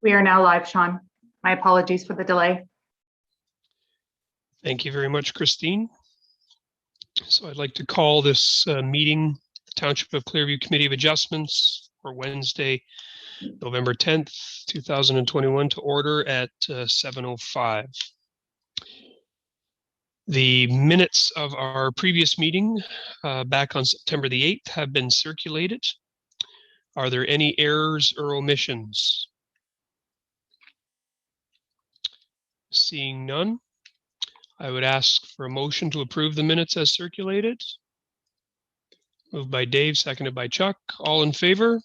We are now live, Sean. My apologies for the delay. Thank you very much, Christine. So I'd like to call this meeting, the Township of Clearview Committee of Adjustments for Wednesday, November 10th, 2021 to order at 7:05. The minutes of our previous meeting back on September the 8th have been circulated. Are there any errors or omissions? Seeing none, I would ask for a motion to approve the minutes as circulated. Moved by Dave, seconded by Chuck. All in favor?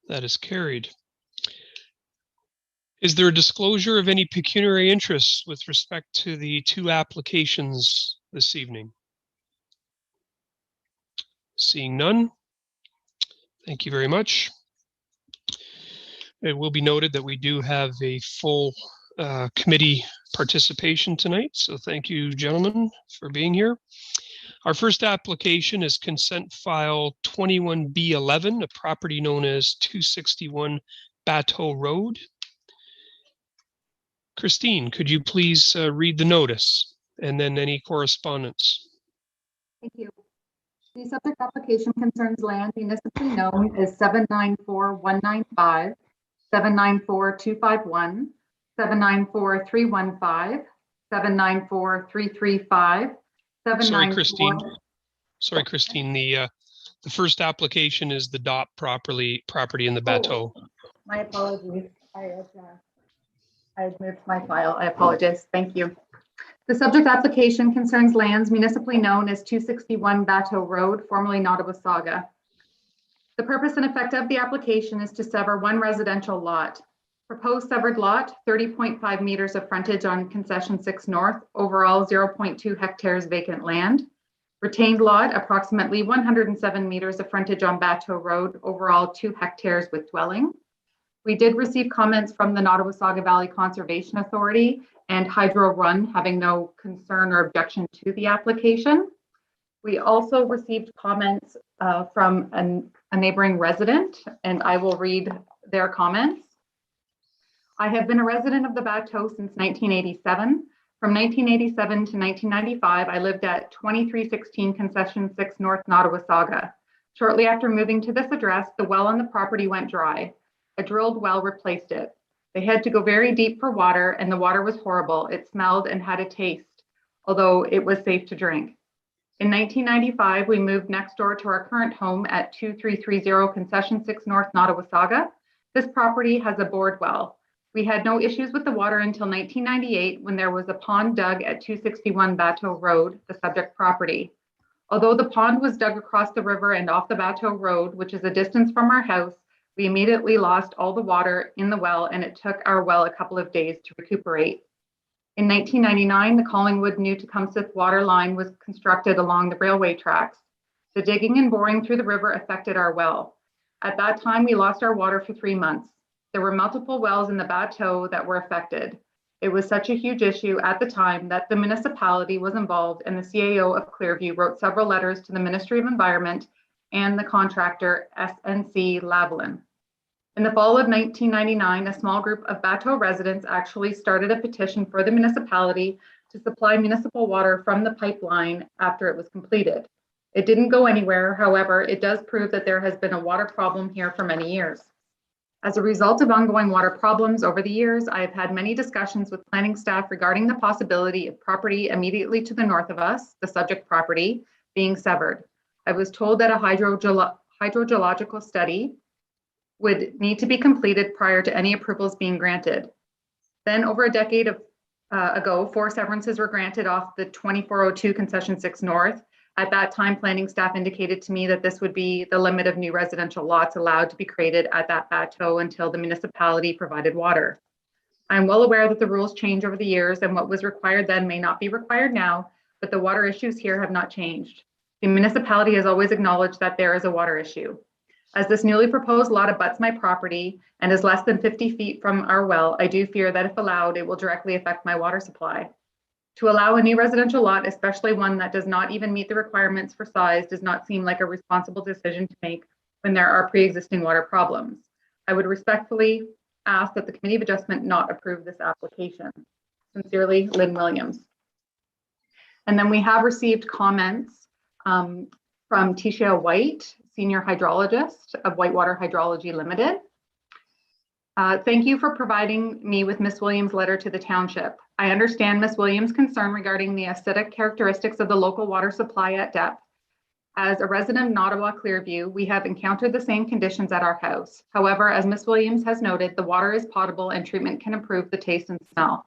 That is carried. Is there a disclosure of any pecuniary interests with respect to the two applications this evening? Seeing none, thank you very much. It will be noted that we do have a full committee participation tonight, so thank you, gentlemen, for being here. Our first application is consent file 21B11, a property known as 261 Bateau Road. Christine, could you please read the notice and then any correspondence? Thank you. The subject application concerns land municipally known as 794-195, 794-251, 794-315, 794-335, Sorry, Christine. The first application is the DOT property in the Bateau. My apologies. I had moved my file. I apologize. Thank you. The subject application concerns lands municipally known as 261 Bateau Road, formerly Nottawasaga. The purpose and effect of the application is to sever one residential lot. Proposed severed lot, 30.5 meters of frontage on Concession 6 North, overall 0.2 hectares vacant land. Retained lot, approximately 107 meters of frontage on Bateau Road, overall 2 hectares with dwelling. We did receive comments from the Nottawasaga Valley Conservation Authority and Hydro Run having no concern or objection to the application. We also received comments from a neighboring resident, and I will read their comments. I have been a resident of the Bateau since 1987. From 1987 to 1995, I lived at 2316 Concession 6 North Nottawasaga. Shortly after moving to this address, the well on the property went dry. A drilled well replaced it. They had to go very deep for water, and the water was horrible. It smelled and had a taste, although it was safe to drink. In 1995, we moved next door to our current home at 2330 Concession 6 North Nottawasaga. This property has a bored well. We had no issues with the water until 1998 when there was a pond dug at 261 Bateau Road, the subject property. Although the pond was dug across the river and off the Bateau Road, which is a distance from our house, we immediately lost all the water in the well, and it took our well a couple of days to recuperate. In 1999, the Collingwood New Tecumseh water line was constructed along the railway tracks. The digging and boring through the river affected our well. At that time, we lost our water for 3 months. There were multiple wells in the Bateau that were affected. It was such a huge issue at the time that the municipality was involved, and the CAO of Clearview wrote several letters to the Ministry of Environment and the contractor SNC Lavalin. In the fall of 1999, a small group of Bateau residents actually started a petition for the municipality to supply municipal water from the pipeline after it was completed. It didn't go anywhere. However, it does prove that there has been a water problem here for many years. As a result of ongoing water problems over the years, I have had many discussions with planning staff regarding the possibility of property immediately to the north of us, the subject property, being severed. I was told that a hydrogeological study would need to be completed prior to any approvals being granted. Then over a decade ago, 4 severances were granted off the 2402 Concession 6 North. At that time, planning staff indicated to me that this would be the limit of new residential lots allowed to be created at that Bateau until the municipality provided water. I'm well aware that the rules change over the years, and what was required then may not be required now, but the water issues here have not changed. The municipality has always acknowledged that there is a water issue. As this newly proposed lot abuts my property and is less than 50 feet from our well, I do fear that if allowed, it will directly affect my water supply. To allow a new residential lot, especially one that does not even meet the requirements for size, does not seem like a responsible decision to make when there are pre-existing water problems. I would respectfully ask that the Committee of Adjustment not approve this application. Sincerely, Lynn Williams. And then we have received comments from Tisha White, Senior Hydrologist of Whitewater Hydrology Limited. Thank you for providing me with Ms. Williams' letter to the township. I understand Ms. Williams' concern regarding the acidic characteristics of the local water supply at depth. As a resident of Nottawa Clearview, we have encountered the same conditions at our house. However, as Ms. Williams has noted, the water is potable and treatment can improve the taste and smell.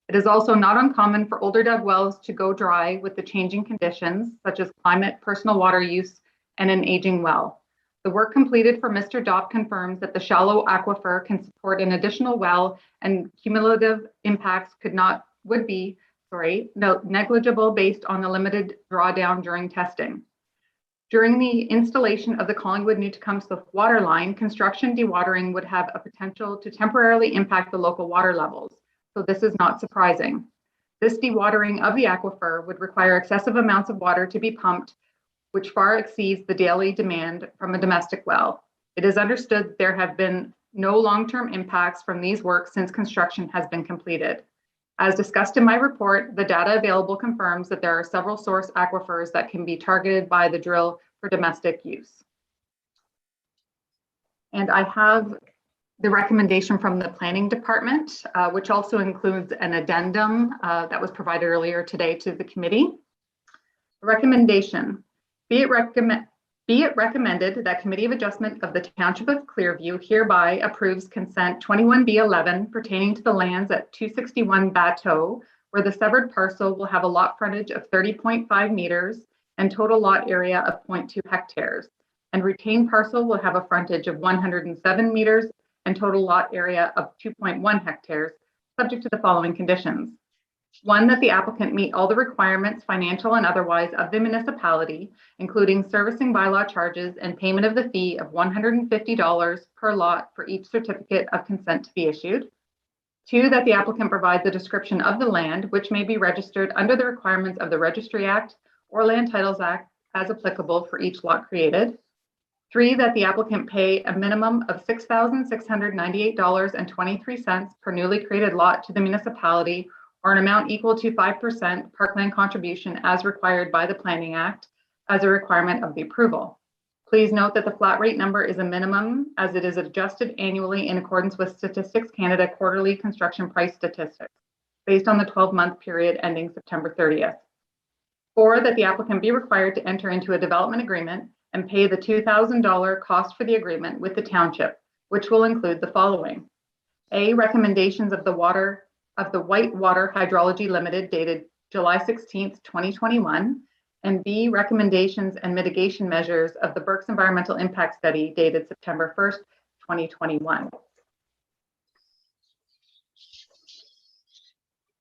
It is also not uncommon for older dug wells to go dry with the changing conditions, such as climate, personal water use, and an aging well. The work completed for Mr. Dopp confirms that the shallow aquifer can support an additional well, and cumulative impacts would be negligible based on the limited drawdown during testing. During the installation of the Collingwood New Tecumseh water line, construction dewatering would have a potential to temporarily impact the local water levels, so this is not surprising. This dewatering of the aquifer would require excessive amounts of water to be pumped, which far exceeds the daily demand from a domestic well. It is understood there have been no long-term impacts from these works since construction has been completed. As discussed in my report, the data available confirms that there are several source aquifers that can be targeted by the drill for domestic use. And I have the recommendation from the planning department, which also includes an addendum that was provided earlier today to the committee. Recommendation, be it recommended that Committee of Adjustment of the Township of Clearview hereby approves consent 21B11 pertaining to the lands at 261 Bateau, where the severed parcel will have a lot frontage of 30.5 meters and total lot area of 0.2 hectares. And retained parcel will have a frontage of 107 meters and total lot area of 2.1 hectares, subject to the following conditions. One, that the applicant meet all the requirements, financial and otherwise, of the municipality, including servicing bylaw charges and payment of the fee of $150 per lot for each certificate of consent to be issued. Two, that the applicant provides a description of the land, which may be registered under the requirements of the Registry Act or Land Titles Act as applicable for each lot created. Three, that the applicant pay a minimum of $6,698.23 per newly created lot to the municipality, or an amount equal to 5% parkland contribution as required by the Planning Act as a requirement of the approval. Please note that the flat rate number is a minimum as it is adjusted annually in accordance with Statistics Canada quarterly construction price statistics based on the 12-month period ending September 30th. Four, that the applicant be required to enter into a development agreement and pay the $2,000 cost for the agreement with the township, which will include the following. A, recommendations of the Whitewater Hydrology Limited dated July 16th, 2021, and B, recommendations and mitigation measures of the Burke's Environmental Impact Study dated September 1st, 2021.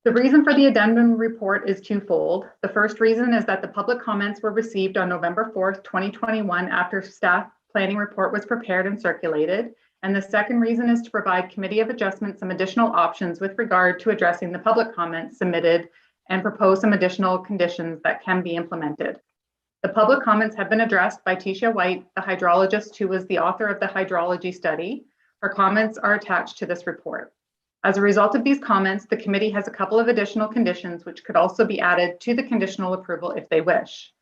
The reason for the addendum report is twofold. The first reason is that the public comments were received on November 4th, 2021 after staff planning report was prepared and circulated. And the second reason is to provide Committee of Adjustment some additional options with regard to addressing the public comments submitted and propose some additional conditions that can be implemented. The public comments have been addressed by Tisha White, the hydrologist who was the author of the hydrology study. Her comments are attached to this report. As a result of these comments, the committee has a couple of additional conditions which could also be added to the conditional approval if they wish.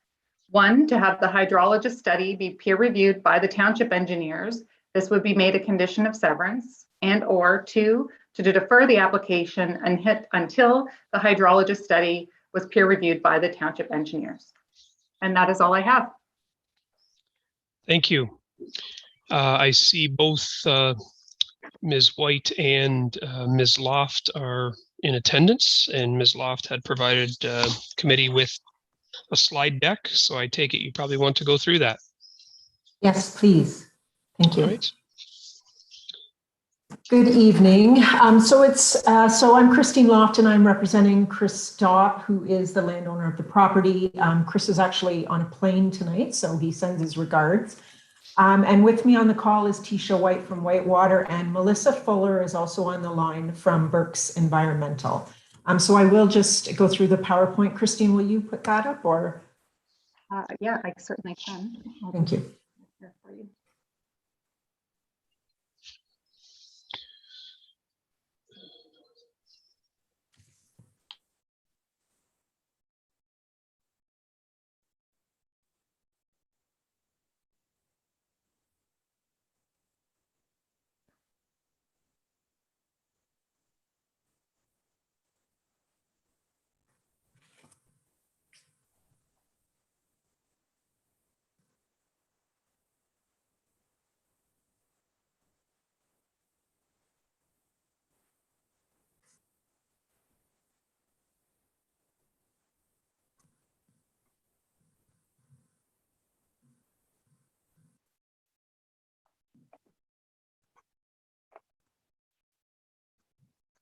One, to have the hydrologist study be peer reviewed by the township engineers. This would be made a condition of severance, and or two, to defer the application until the hydrologist study was peer reviewed by the township engineers. And that is all I have. Thank you. I see both Ms. White and Ms. Loft are in attendance, and Ms. Loft had provided committee with a slide deck. So I take it you probably want to go through that. Yes, please. Thank you. All right. Good evening. So I'm Christine Loft, and I'm representing Chris Dopp, who is the landowner of the property. Chris is actually on a plane tonight, so he sends his regards. And with me on the call is Tisha White from Whitewater, and Melissa Fuller is also on the line from Burke's Environmental. So I will just go through the PowerPoint. Christine, will you put that up, or? Yeah, I certainly can. Thank you.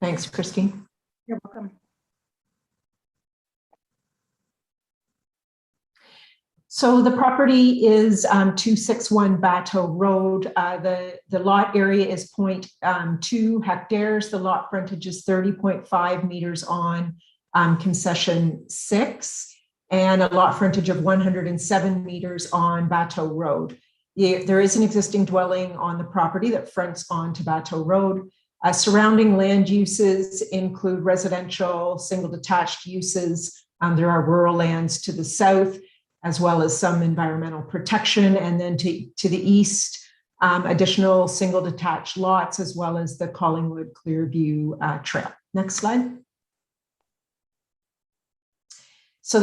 Thanks, Christine. You're welcome. So the property is 261 Bateau Road. The lot area is 0.2 hectares. The lot frontage is 30.5 meters on concession 6, and a lot frontage of 107 meters on Bateau Road. There is an existing dwelling on the property that fronts onto Bateau Road. Surrounding land uses include residential, single detached uses. There are rural lands to the south, as well as some environmental protection. And then to the east, additional single detached lots, as well as the Collingwood Clearview Trail. Next slide. So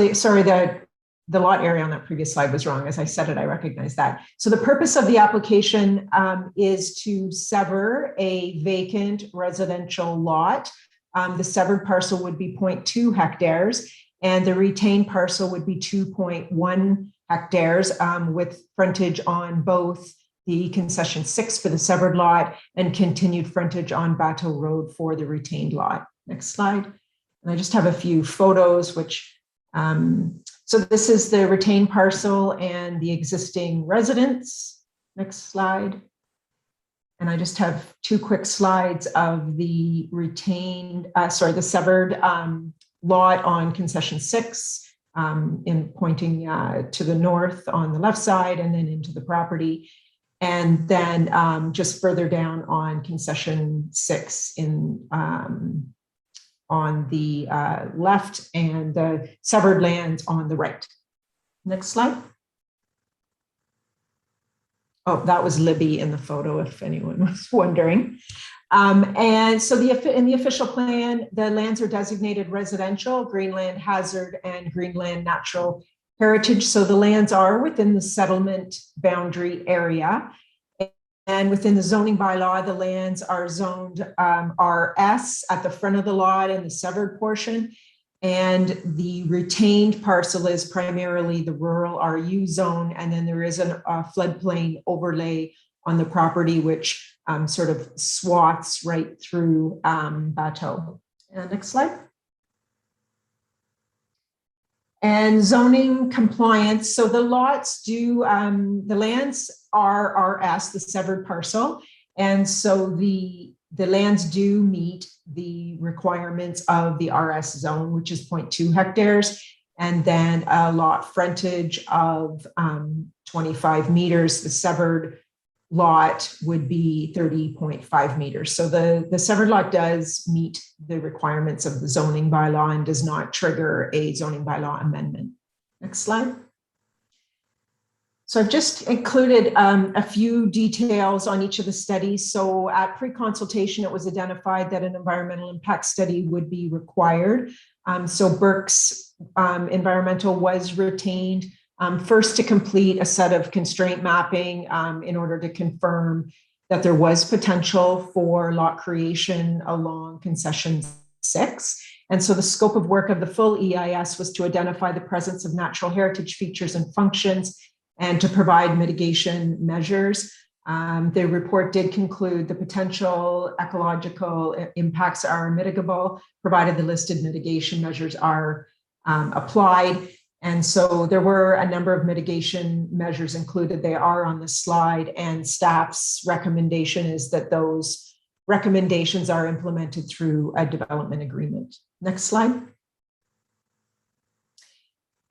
the lot area on that previous slide was wrong. As I said it, I recognize that. So the purpose of the application is to sever a vacant residential lot. The severed parcel would be 0.2 hectares, and the retained parcel would be 2.1 hectares with frontage on both the concession 6 for the severed lot and continued frontage on Bateau Road for the retained lot. Next slide. And I just have a few photos, which so this is the retained parcel and the existing residence. Next slide. And I just have 2 quick slides of the the severed lot on concession 6, in pointing to the north on the left side and then into the property. And then just further down on concession 6 on the left, and the severed lands on the right. Next slide. Oh, that was Libby in the photo, if anyone was wondering. And so in the official plan, the lands are designated residential, Greenland hazard, and Greenland natural heritage. So the lands are within the settlement boundary area. And within the zoning bylaw, the lands are zoned RS at the front of the lot in the severed portion. And the retained parcel is primarily the rural RU zone. And then there is a floodplain overlay on the property, which sort of swaths right through Bateau. Next slide. And zoning compliance. So the lots do, the lands are RS, the severed parcel. And so the lands do meet the requirements of the RS zone, which is 0.2 hectares. And then a lot frontage of 25 meters. The severed lot would be 30.5 meters. So the severed lot does meet the requirements of the zoning bylaw and does not trigger a zoning bylaw amendment. Next slide. So I've just included a few details on each of the studies. So at pre-consultation, it was identified that an environmental impact study would be required. So Burke's Environmental was retained first to complete a set of constraint mapping in order to confirm that there was potential for lot creation along concession 6. And so the scope of work of the full EIS was to identify the presence of natural heritage features and functions and to provide mitigation measures. The report did conclude the potential ecological impacts are mitigable, provided the listed mitigation measures are applied. And so there were a number of mitigation measures included. They are on the slide, and staff's recommendation is that those recommendations are implemented through a development agreement. Next slide.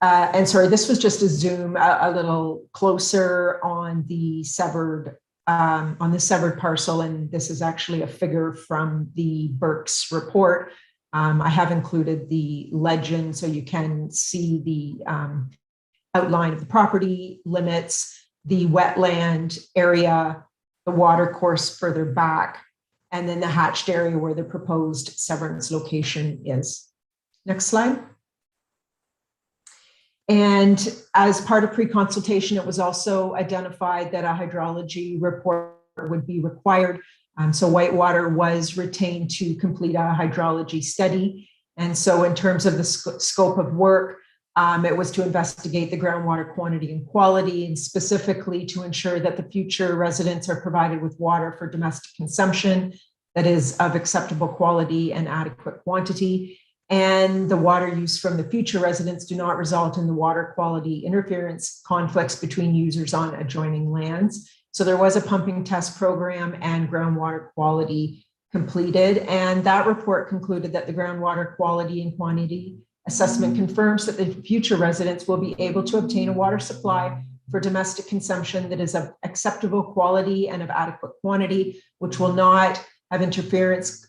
And sorry, this was just a zoom a little closer on the severed parcel. And this is actually a figure from the Burke's report. I have included the legend so you can see the outline of the property limits, the wetland area, the water course further back, and then the hatched area where the proposed severance location is. Next slide. And as part of pre-consultation, it was also identified that a hydrology report would be required. So Whitewater was retained to complete a hydrology study. And so in terms of the scope of work, it was to investigate the groundwater quantity and quality, and specifically to ensure that the future residents are provided with water for domestic consumption, that is of acceptable quality and adequate quantity, and the water use from the future residents do not result in the water quality interference conflicts between users on adjoining lands. So there was a pumping test program and groundwater quality completed, and that report concluded that the groundwater quality and quantity assessment confirms that the future residents will be able to obtain a water supply for domestic consumption that is of acceptable quality and of adequate quantity, which will not have interference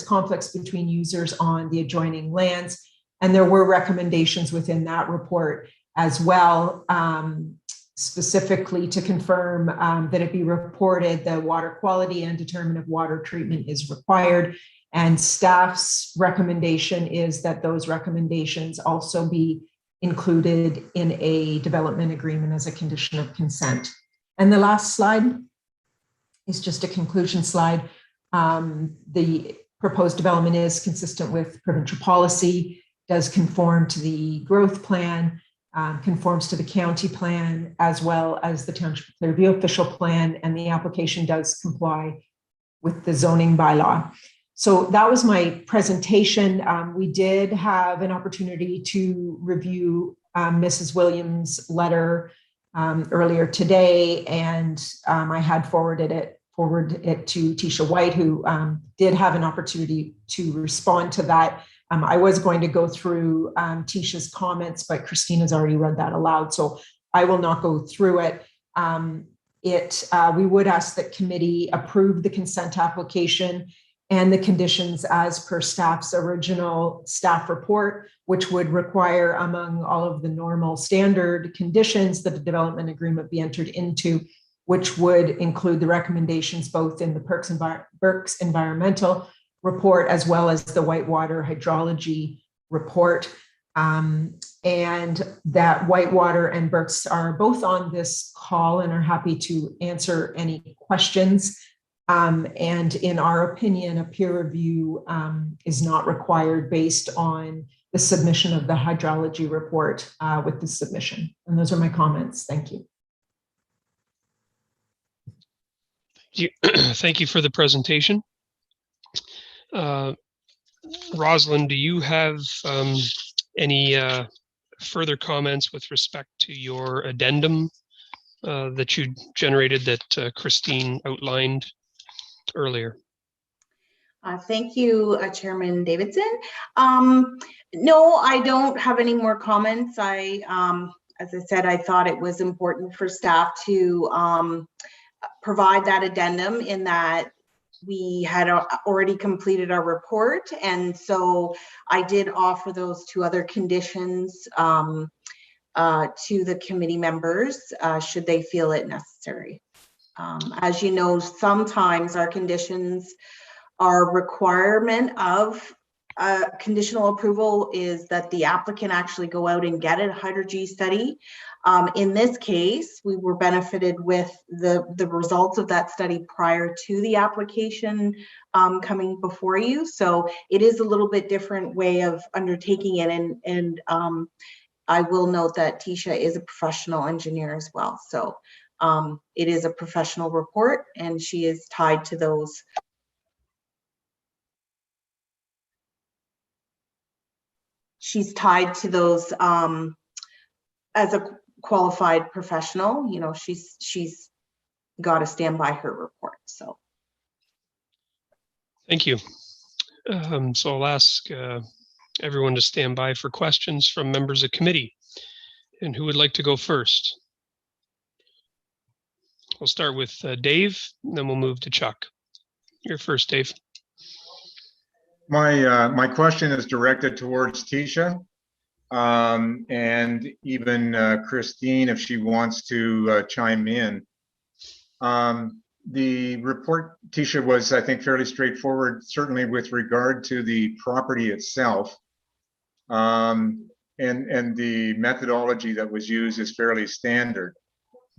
conflicts between users on the adjoining lands. And there were recommendations within that report as well, specifically to confirm that it be reported the water quality and determine if water treatment is required. And staff's recommendation is that those recommendations also be included in a development agreement as a condition of consent. And the last slide is just a conclusion slide. The proposed development is consistent with provincial policy, does conform to the growth plan, conforms to the county plan, as well as the Township of Clearview official plan, and the application does comply with the zoning bylaw. So that was my presentation. We did have an opportunity to review Mrs. Williams' letter earlier today, and I had forwarded it to Tisha White, who did have an opportunity to respond to that. I was going to go through Tisha's comments, but Christina's already read that aloud, so I will not go through it. We would ask that committee approve the consent application and the conditions as per staff's original staff report, which would require, among all of the normal standard conditions, that the development agreement be entered into, which would include the recommendations both in the Burke's environmental report as well as the Whitewater hydrology report. And that Whitewater and Burke's are both on this call and are happy to answer any questions. And in our opinion, a peer review is not required based on the submission of the hydrology report with the submission. And those are my comments. Thank you. Thank you for the presentation. Rosalind, do you have any further comments with respect to your addendum that you generated that Christine outlined earlier? Thank you, Chairman Davidson. No, I don't have any more comments. As I said, I thought it was important for staff to provide that addendum in that we had already completed our report. And so I did offer those two other conditions to the committee members should they feel it necessary. As you know, sometimes our conditions are requirement of conditional approval is that the applicant actually go out and get a hydrology study. In this case, we were benefited with the results of that study prior to the application coming before you. So it is a little bit different way of undertaking it. And I will note that Tisha is a professional engineer as well. So it is a professional report and she is tied to those. She's tied to those as a qualified professional. You know, she's got to stand by her report. So thank you. So I'll ask everyone to stand by for questions from members of committee. And who would like to go first? We'll start with Dave, and then we'll move to Chuck. You're first, Dave. My question is directed towards Tisha and even Christine, if she wants to chime in. The report, Tisha, was, I think, fairly straightforward, certainly with regard to the property itself. And the methodology that was used is fairly standard.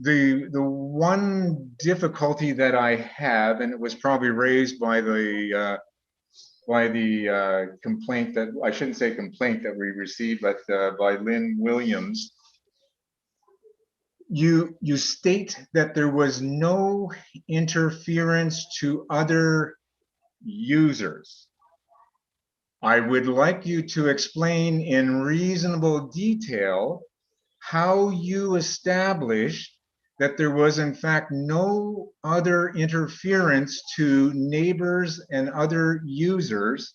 The one difficulty that I have, and it was probably raised by the complaint that, I shouldn't say complaint that we received, but by Lynn Williams. You state that there was no interference to other users. I would like you to explain in reasonable detail how you established that there was in fact no other interference to neighbors and other users.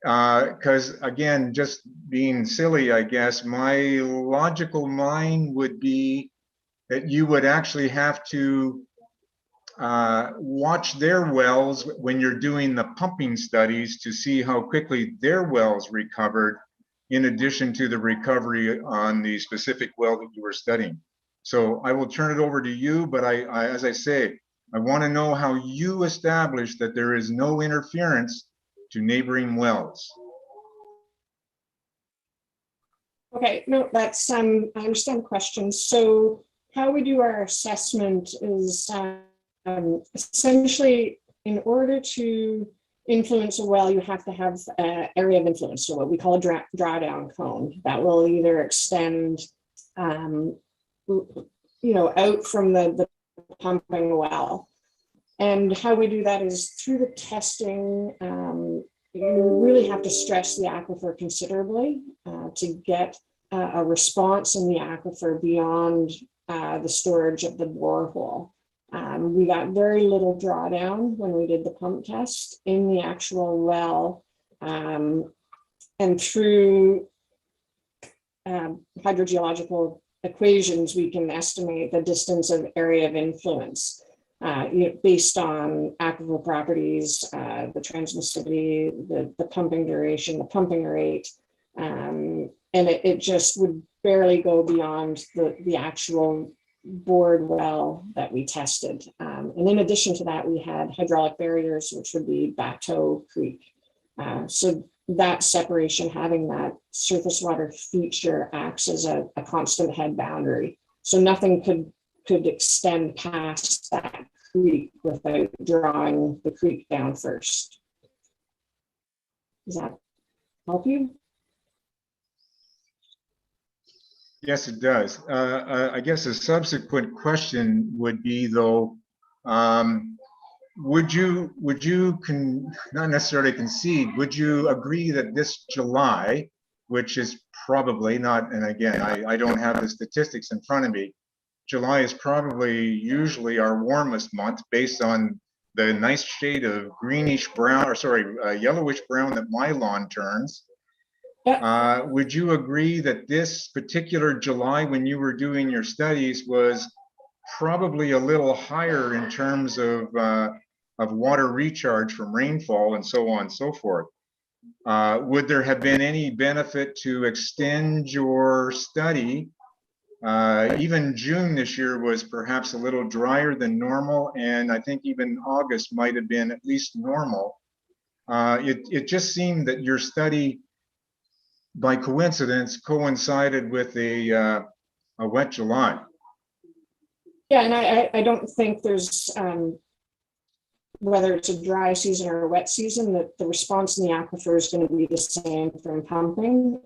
Because again, just being silly, I guess, my logical mind would be that you would actually have to watch their wells when you're doing the pumping studies to see how quickly their wells recovered, in addition to the recovery on the specific well that you were studying. So I will turn it over to you, but as I say, I want to know how you established that there is no interference to neighboring wells. Okay, no, that's, I understand the question. So how we do our assessment is essentially, in order to influence a well, you have to have an area of influence, so what we call a drawdown cone that will either extend, out from the pumping well. And how we do that is through the testing. You really have to stress the aquifer considerably to get a response in the aquifer beyond the storage of the borehole. We got very little drawdown when we did the pump test in the actual well, and through hydrogeological equations, we can estimate the distance of area of influence based on aquifer properties, the transmissivity, the pumping duration, the pumping rate, and it just would barely go beyond the actual bored well that we tested. And in addition to that, we had hydraulic barriers, which would be Bateau Creek. So that separation, having that surface water feature, acts as a constant head boundary. So nothing could extend past that creek without drawing the creek down first. Does that help you? Yes, it does. I guess a subsequent question would be though, would you not necessarily concede, would you agree that this July, which is probably not, and again, I don't have the statistics in front of me, July is probably usually our warmest month based on the nice shade of greenish brown, or sorry, yellowish brown that my lawn turns. Yeah. Would you agree that this particular July, when you were doing your studies, was probably a little higher in terms of water recharge from rainfall and so on and so forth? Would there have been any benefit to extend your study? Even June this year was perhaps a little drier than normal, and I think even August might have been at least normal. It just seemed that your study, by coincidence, coincided with a wet July. Yeah, and I don't think there's, whether it's a dry season or a wet season, that the response in the aquifer is going to be the same from pumping.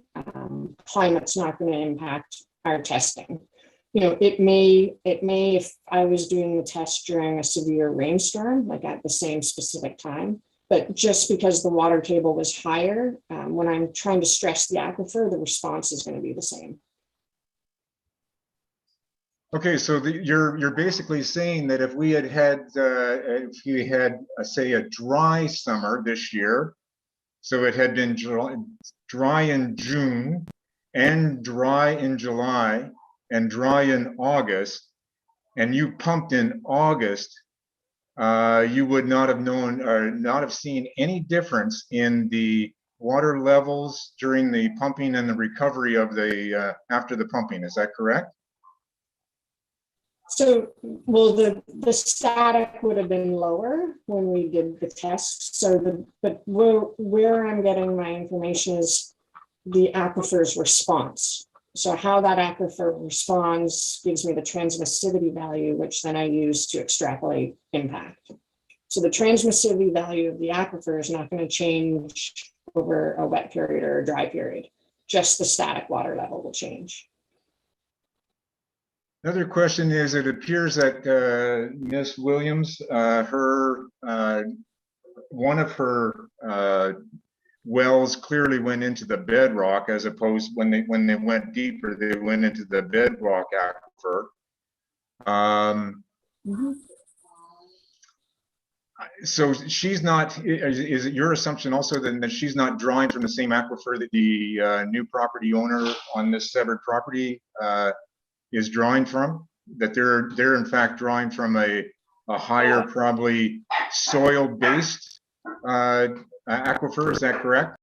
Climate's not going to impact our testing. It may, if I was doing the test during a severe rainstorm, like at the same specific time, but just because the water table was higher, when I'm trying to stress the aquifer, the response is going to be the same. Okay, so you're basically saying that if we had say a dry summer this year, so it had been dry in June and dry in July and dry in August, and you pumped in August, you would not have known or not have seen any difference in the water levels during the pumping and the recovery of the after the pumping. Is that correct? So, well, the static would have been lower when we did the test. So, but where I'm getting my information is the aquifer's response. So how that aquifer responds gives me the transmissivity value, which then I use to extrapolate impact. So the transmissivity value of the aquifer is not going to change over a wet period or a dry period. Just the static water level will change. Another question is, it appears that Ms. Williams, her one of her wells clearly went into the bedrock, as opposed when they went deeper, they went into the bedrock aquifer. So she's not, is it your assumption also then that she's not drawing from the same aquifer that the new property owner on this severed property is drawing from? That they're in fact drawing from a higher, probably soil-based aquifer, is that correct?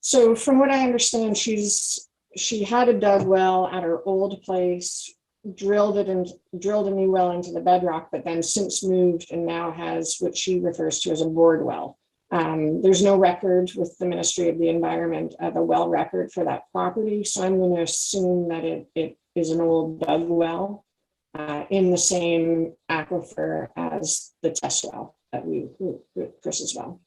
So from what I understand, she had a dug well at her old place, drilled a new well into the bedrock, but then since moved and now has what she refers to as a bored well. There's no record with the Ministry of the Environment of a well record for that property, so I'm going to assume that it is an old dug well in the same aquifer as the test well that Chris's well.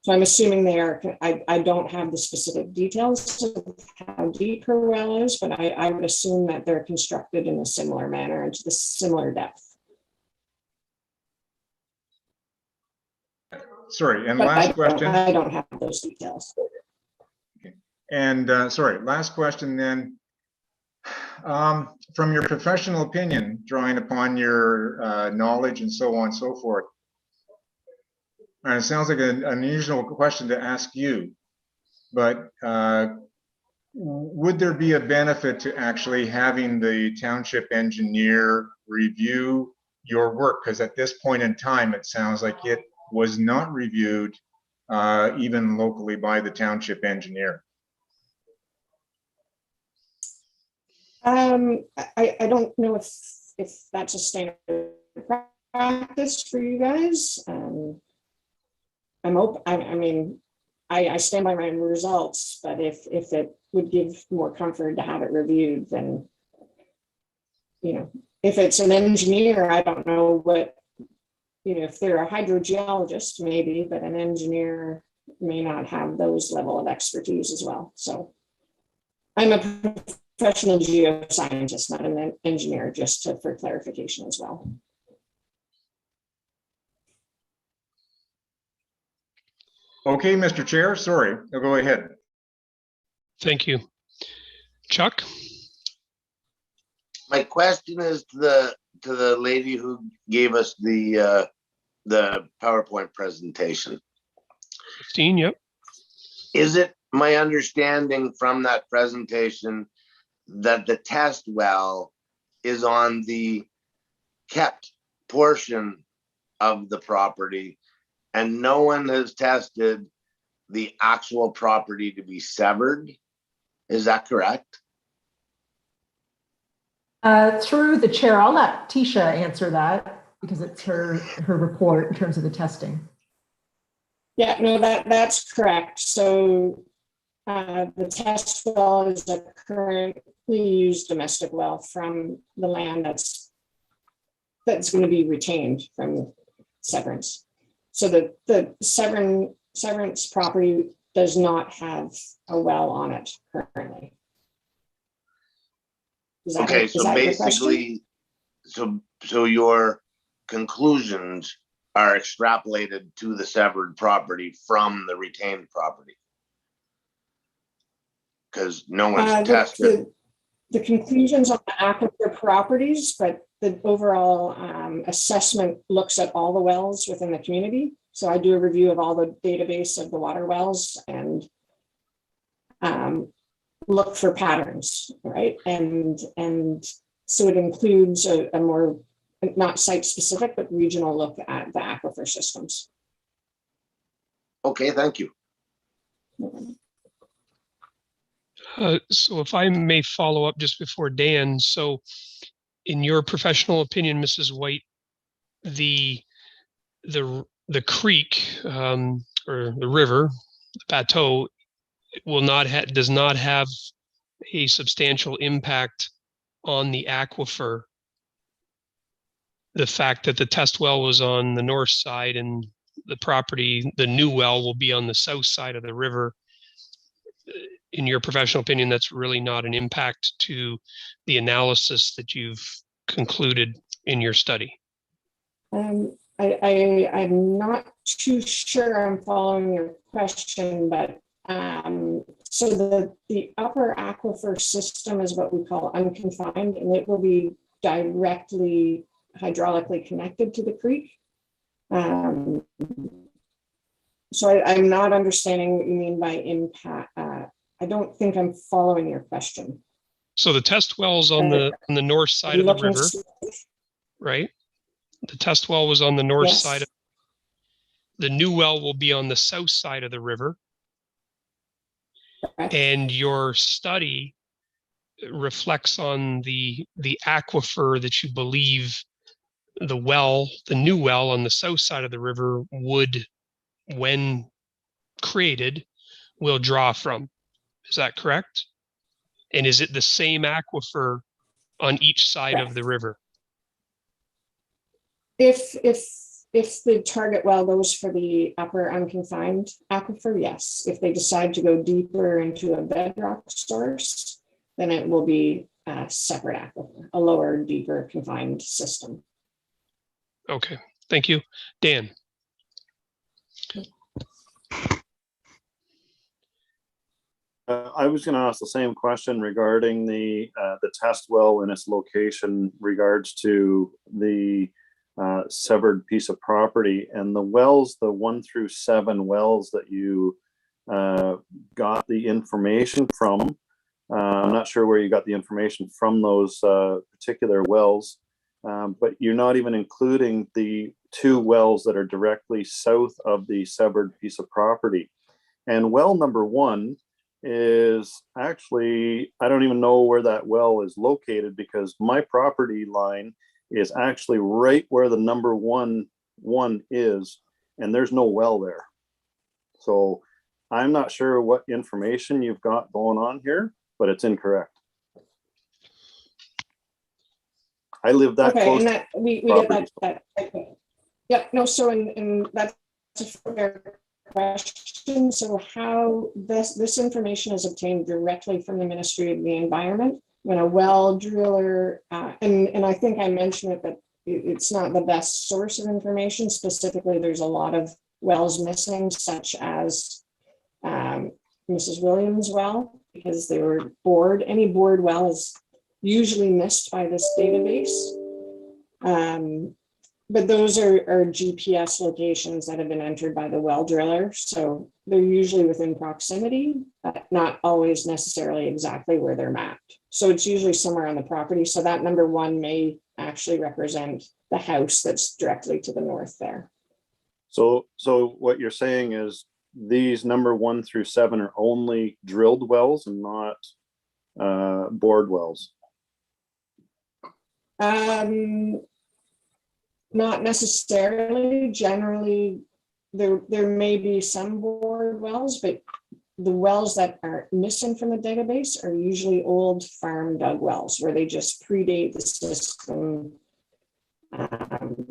So I'm assuming they are, I don't have the specific details of how deep her well is, but I would assume that they're constructed in a similar manner and to the similar depth. Sorry, and But last question. I don't have those details. Okay. And sorry, last question then. From your professional opinion, drawing upon your knowledge and so on and so forth, and it sounds like an unusual question to ask you, but would there be a benefit to actually having the township engineer review your work? Because at this point in time, it sounds like it was not reviewed even locally by the township engineer. I don't know if that's a standard practice for you guys. I'm open. I mean, I stand by my results, but if it would give more comfort to have it reviewed, then, you know, if it's an engineer, I don't know what, you know, if they're a hydrogeologist, maybe, but an engineer may not have those level of expertise as well. So I'm a professional geoscientist, not an engineer, just for clarification as well. Okay, Mr. Chair, sorry, go ahead. Thank you. Chuck? My question is to the lady who gave us the PowerPoint presentation. 15, yep. Is it my understanding from that presentation that the test well is on the kept portion of the property and no one has tested the actual property to be severed? Is that correct? Through the chair, I'll let Tisha answer that because it's her report in terms of the testing. Yeah, no, that's correct. So the test well is a currently used domestic well from the land that's going to be retained from Severance. So the Severance property does not have a well on it currently. Okay, so basically, so your conclusions are extrapolated to the severed property from the retained property, because no one's tested. The conclusions on the aquifer properties, but the overall assessment looks at all the wells within the community. So I do a review of all the database of the water wells and look for patterns, right? And so it includes a more, not site specific, but regional look at the aquifer systems. Okay, thank you. So if I may follow up just before Dan, so in your professional opinion, Mrs. White, the creek or the river, the Bateau, does not have a substantial impact on the aquifer. The fact that the test well was on the north side and the property, the new well will be on the south side of the river. In your professional opinion, that's really not an impact to the analysis that you've concluded in your study. I'm not too sure I'm following your question, but so the upper aquifer system is what we call unconfined, and it will be directly hydraulically connected to the creek. So I'm not understanding what you mean by impact. I don't think I'm following your question. So the test well's on the north Are side you of the looking river, s- right? The test well was on the north Yes. side. The new well will be on the south side of the river. Correct. And your study reflects on the aquifer that you believe the new well on the south side of the river would, when created, will draw from. Is that correct? And is it the same aquifer on each side of the river? If the target well goes for the upper unconfined aquifer, yes. If they decide to go deeper into a bedrock source, then it will be a separate aquifer, a lower, deeper confined system. Okay, thank you. Dan. I was going to ask the same question regarding the test well and its location regards to the severed piece of property and the wells, the 1 through 7 wells that you got the information from. I'm not sure where you got the information from those particular wells, but you're not even including the 2 wells that are directly south of the severed piece of property. And well number 1 is actually, I don't even know where that well is located because my property line is actually right where the number one is, and there's no well there. So I'm not sure what information you've got going on here, but it's incorrect. I live that okay, close. and that we get that. Yep. No. So and that's a fair question. So how this information is obtained directly from the Ministry of the Environment when a well driller and I think I mentioned it, but it's not the best source of information. Specifically, there's a lot of wells missing, such as Mrs. Williams' well, because they were bored. Any bored well is usually missed by this database. But those are GPS locations that have been entered by the well driller. So they're usually within proximity, but not always necessarily exactly where they're mapped. So it's usually somewhere on the property. So that number 1 may actually represent the house that's directly to the north there. So what you're saying is these number 1 through 7 are only drilled wells and not bored wells. Not necessarily. Generally, there may be some bored wells, but the wells that are missing from the database are usually old farm dug wells where they just predate the system.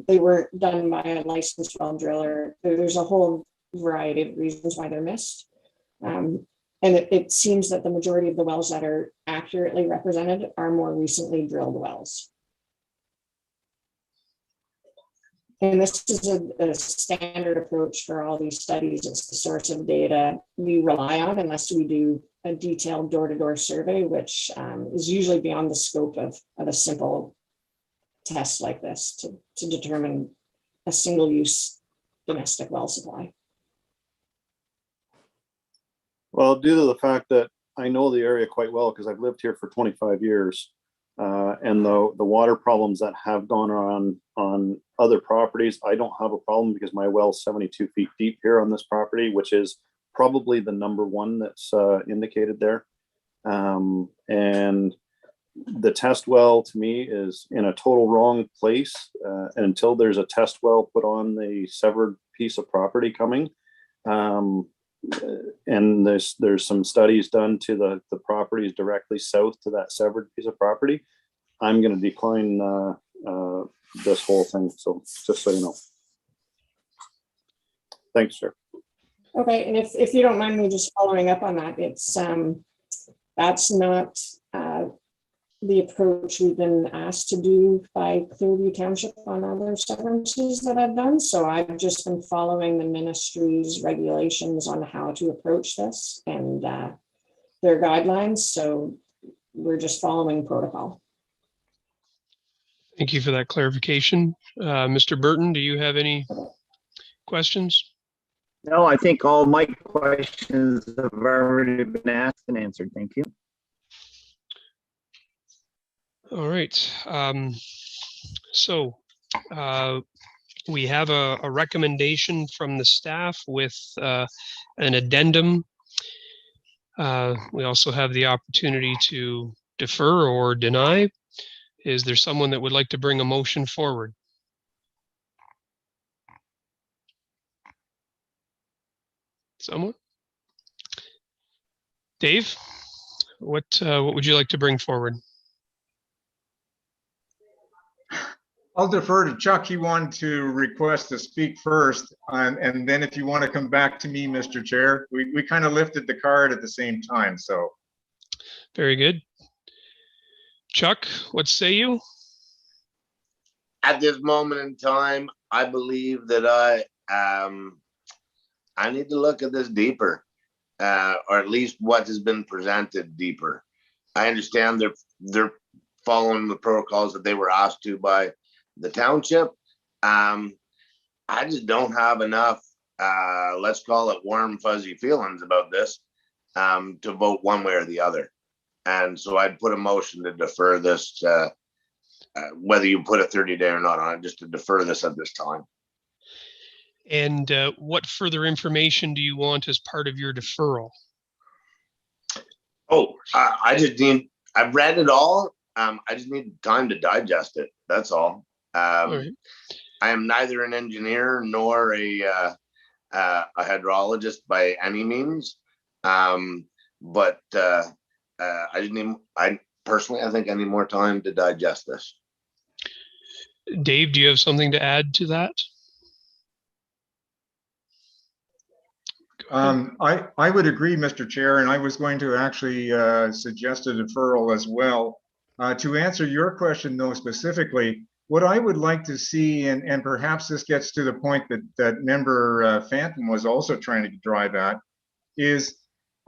They weren't done by a licensed well driller. There's a whole variety of reasons why they're missed. And it seems that the majority of the wells that are accurately represented are more recently drilled wells. And this is a standard approach for all these studies. It's the source of data we rely on unless we do a detailed door-to-door survey, which is usually beyond the scope of a simple test like this to determine a single-use domestic well supply. Well, due to the fact that I know the area quite well because I've lived here for 25 years, and the water problems that have gone on other properties, I don't have a problem because my well's 72 feet deep here on this property, which is probably the number 1 that's indicated there. And the test well to me is in a total wrong place. And until there's a test well put on the severed piece of property coming, and there's some studies done to the properties directly south to that severed piece of property, I'm going to decline this whole thing. So just so you know. Thanks, sir. Okay, and if you don't mind me just following up on that, it's that's not the approach we've been asked to do by Clearview Township on other severances that I've done. So I've just been following the ministry's regulations on how to approach this and their guidelines. So we're just following protocol. Thank you for that clarification. Mr. Burton, do you have any questions? No, I think all my questions have already been asked and answered. Thank you. All right. We have a recommendation from the staff with an addendum. We also have the opportunity to defer or deny. Is there someone that would like to bring a motion forward? Someone? Dave, what would you like to bring forward? I'll defer to Chuck. He wanted to request to speak first, and then if you want to come back to me, Mr. Chair, we kind of lifted the card at the same time, so. Very good. Chuck, what say you? At this moment in time, I believe that I need to look at this deeper, or at least what has been presented deeper. I understand they're following the protocols that they were asked to by the township. I just don't have enough, let's call it warm, fuzzy feelings about this to vote one way or the other. And so I'd put a motion to defer this, whether you put a 30-day or not on it, just to defer this at this time. And what further information do you want as part of your deferral? Oh, I've read it all. I just need time to digest it. That's all. All right. I am neither an engineer nor a hydrologist by any means. But I personally think I need more time to digest this. Dave, do you have something to add to that? I would agree, Mr. Chair, and I was going to actually suggest a deferral as well. To answer your question, though, specifically, what I would like to see, and perhaps this gets to the point that member Phantom was also trying to drive at, is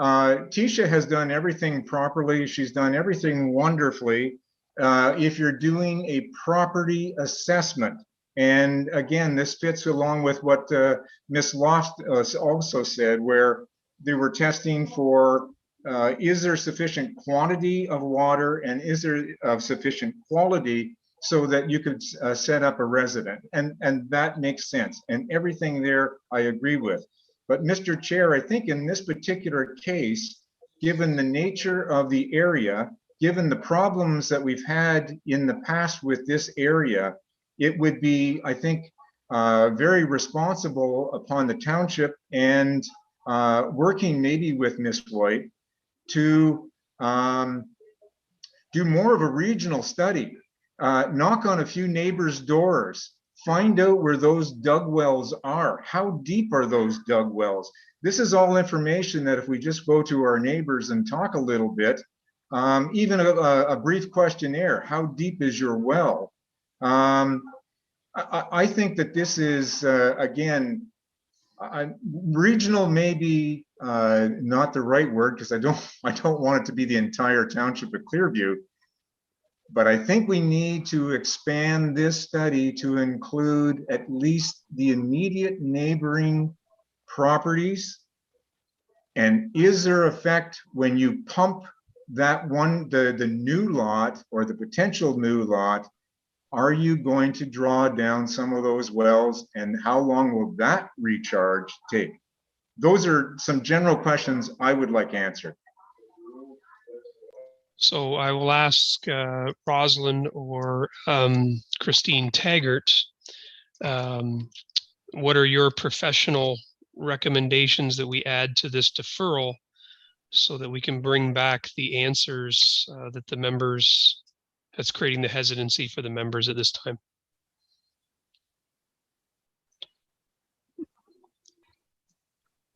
Tisha has done everything properly. She's done everything wonderfully. If you're doing a property assessment, and again, this fits along with what Ms. Loft also said, where they were testing for is there sufficient quantity of water and is there sufficient quality so that you could set up a resident, and that makes sense. And everything there I agree with. But Mr. Chair, I think in this particular case, given the nature of the area, given the problems that we've had in the past with this area, it would be, I think, very responsible upon the township and working maybe with Ms. White to do more of a regional study, knock on a few neighbors' doors, find out where those dug wells are. How deep are those dug wells? This is all information that if we just go to our neighbors and talk a little bit, even a brief questionnaire, how deep is your well? I think that this is, again, regional may be not the right word, because I don't want it to be the entire township of Clearview, but I think we need to expand this study to include at least the immediate neighboring properties. And is there effect when you pump that one, the new lot or the potential new lot? Are you going to draw down some of those wells, and how long will that recharge take? Those are some general questions I would like answered. So I will ask Rosalind or Christine Taggart, what are your professional recommendations that we add to this deferral so that we can bring back the answers that the members, that's creating the hesitancy for the members at this time?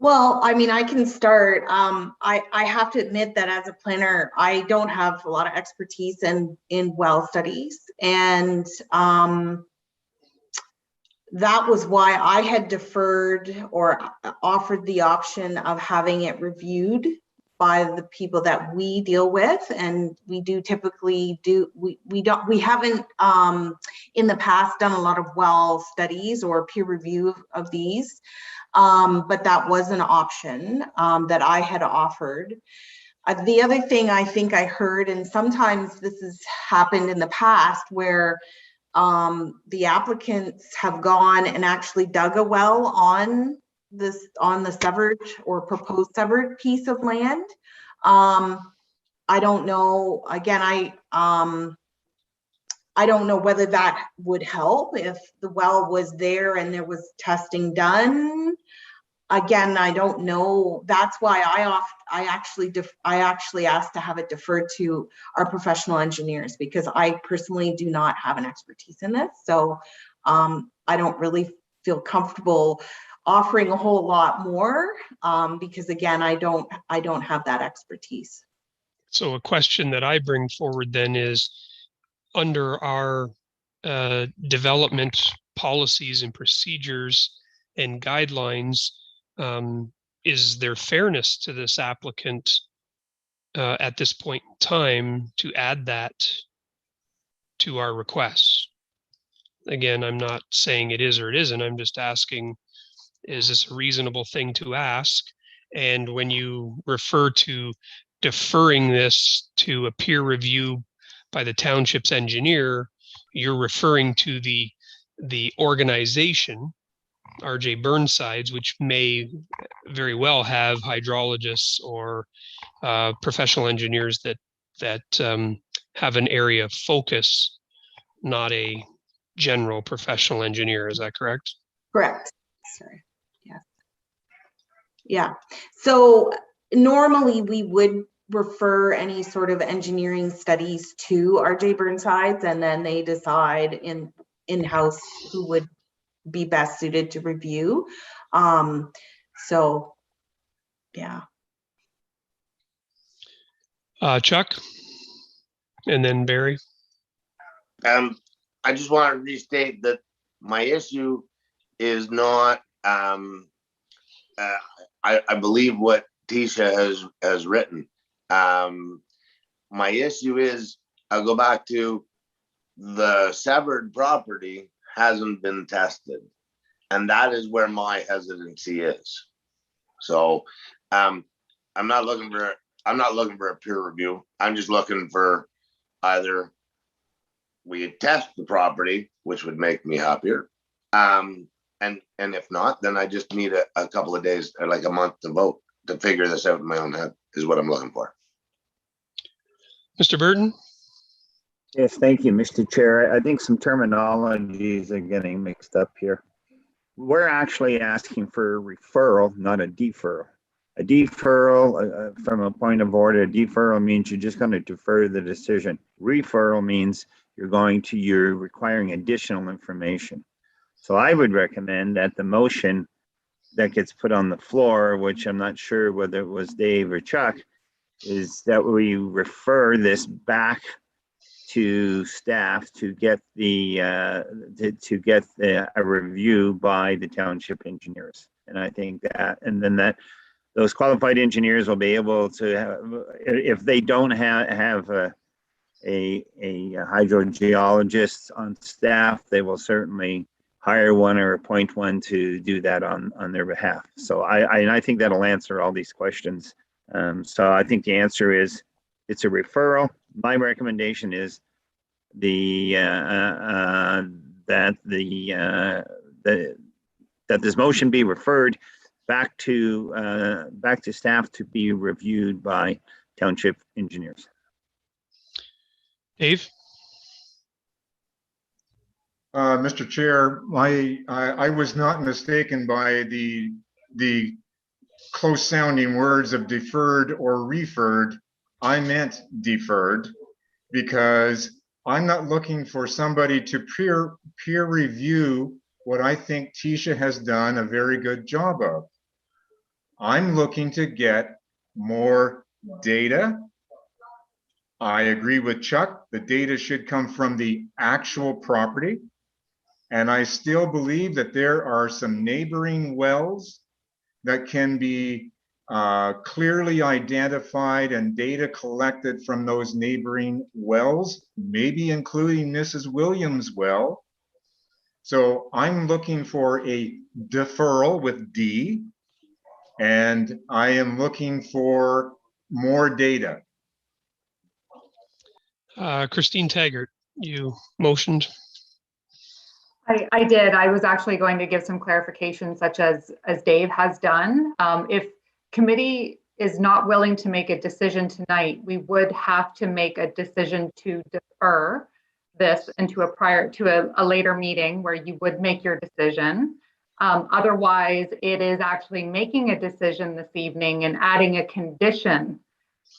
Well, I mean, I can start. I have to admit that as a planner, I don't have a lot of expertise in well studies. And that was why I had deferred or offered the option of having it reviewed by the people that we deal with. And we do typically do, we haven't in the past done a lot of well studies or peer review of these. But that was an option that I had offered. The other thing I think I heard, and sometimes this has happened in the past, where the applicants have gone and actually dug a well on the severed or proposed severed piece of land. I don't know. Again, I don't know whether that would help if the well was there and there was testing done. Again, I don't know. That's why I actually asked to have it deferred to our professional engineers, because I personally do not have an expertise in this. So I don't really feel comfortable offering a whole lot more because again, I don't have that expertise. So a question that I bring forward then is, under our development policies and procedures and guidelines, is there fairness to this applicant at this point in time to add that to our requests? Again, I'm not saying it is or it isn't. I'm just asking, is this a reasonable thing to ask? And when you refer to deferring this to a peer review by the township's engineer, you're referring to the organization, RJ Burnsides, which may very well have hydrologists or professional engineers that have an area of focus, not a general professional engineer. Is that correct? Correct. Sorry. Yes. Yeah. So normally we would refer any sort of engineering studies to RJ Burnsides, and then they decide in-house who would be best suited to review. So yeah. Chuck, and then Barry. I just want to restate that my issue is not, I believe what Tisha has written. My issue is, I'll go back to the severed property hasn't been tested. And that is where my hesitancy is. So I'm not looking for a peer review. I'm just looking for either we test the property, which would make me happier. And if not, then I just need a couple of days or like a month to vote to figure this out in my own head is what I'm looking for. Mr. Burton? Yes, thank you, Mr. Chair. I think some terminologies are getting mixed up here. We're actually asking for a referral, not a deferral. A deferral, from a point of order, a deferral means you're just going to defer the decision. Referral means you're requiring additional information. So I would recommend that the motion that gets put on the floor, which I'm not sure whether it was Dave or Chuck, is that we refer this back to staff to get a review by the township engineers. And I think that, and then that those qualified engineers will be able to have, if they don't have a hydrogeologist on staff, they will certainly hire one or appoint one to do that on their behalf. So I think that'll answer all these questions. So I think the answer is it's a referral. My recommendation is that this motion be referred back to staff to be reviewed by township engineers. Dave? Mr. Chair, I was not mistaken by the close sounding words of deferred or referred. I meant deferred, because I'm not looking for somebody to peer review what I think Tisha has done a very good job of. I'm looking to get more data. I agree with Chuck. The data should come from the actual property. And I still believe that there are some neighboring wells that can be clearly identified and data collected from those neighboring wells, maybe including Mrs. Williams' well. So I'm looking for a deferral with D, and I am looking for more data. Christine Taggart, you motioned. I did. I was actually going to give some clarification, such as Dave has done. If committee is not willing to make a decision tonight, we would have to make a decision to defer this into a later meeting where you would make your decision. Otherwise, it is actually making a decision this evening and adding a condition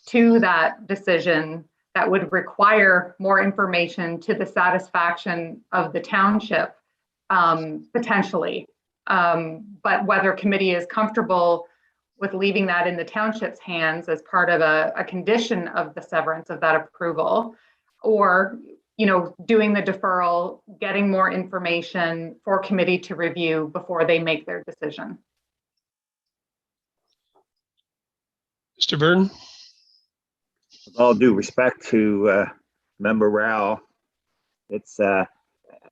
to that decision that would require more information to the satisfaction of the township, potentially. But whether committee is comfortable with leaving that in the township's hands as part of a condition of the severance of that approval, or doing the deferral, getting more information for committee to review before they make their decision. Mr. Burton? With all due respect to Member Rao, it's a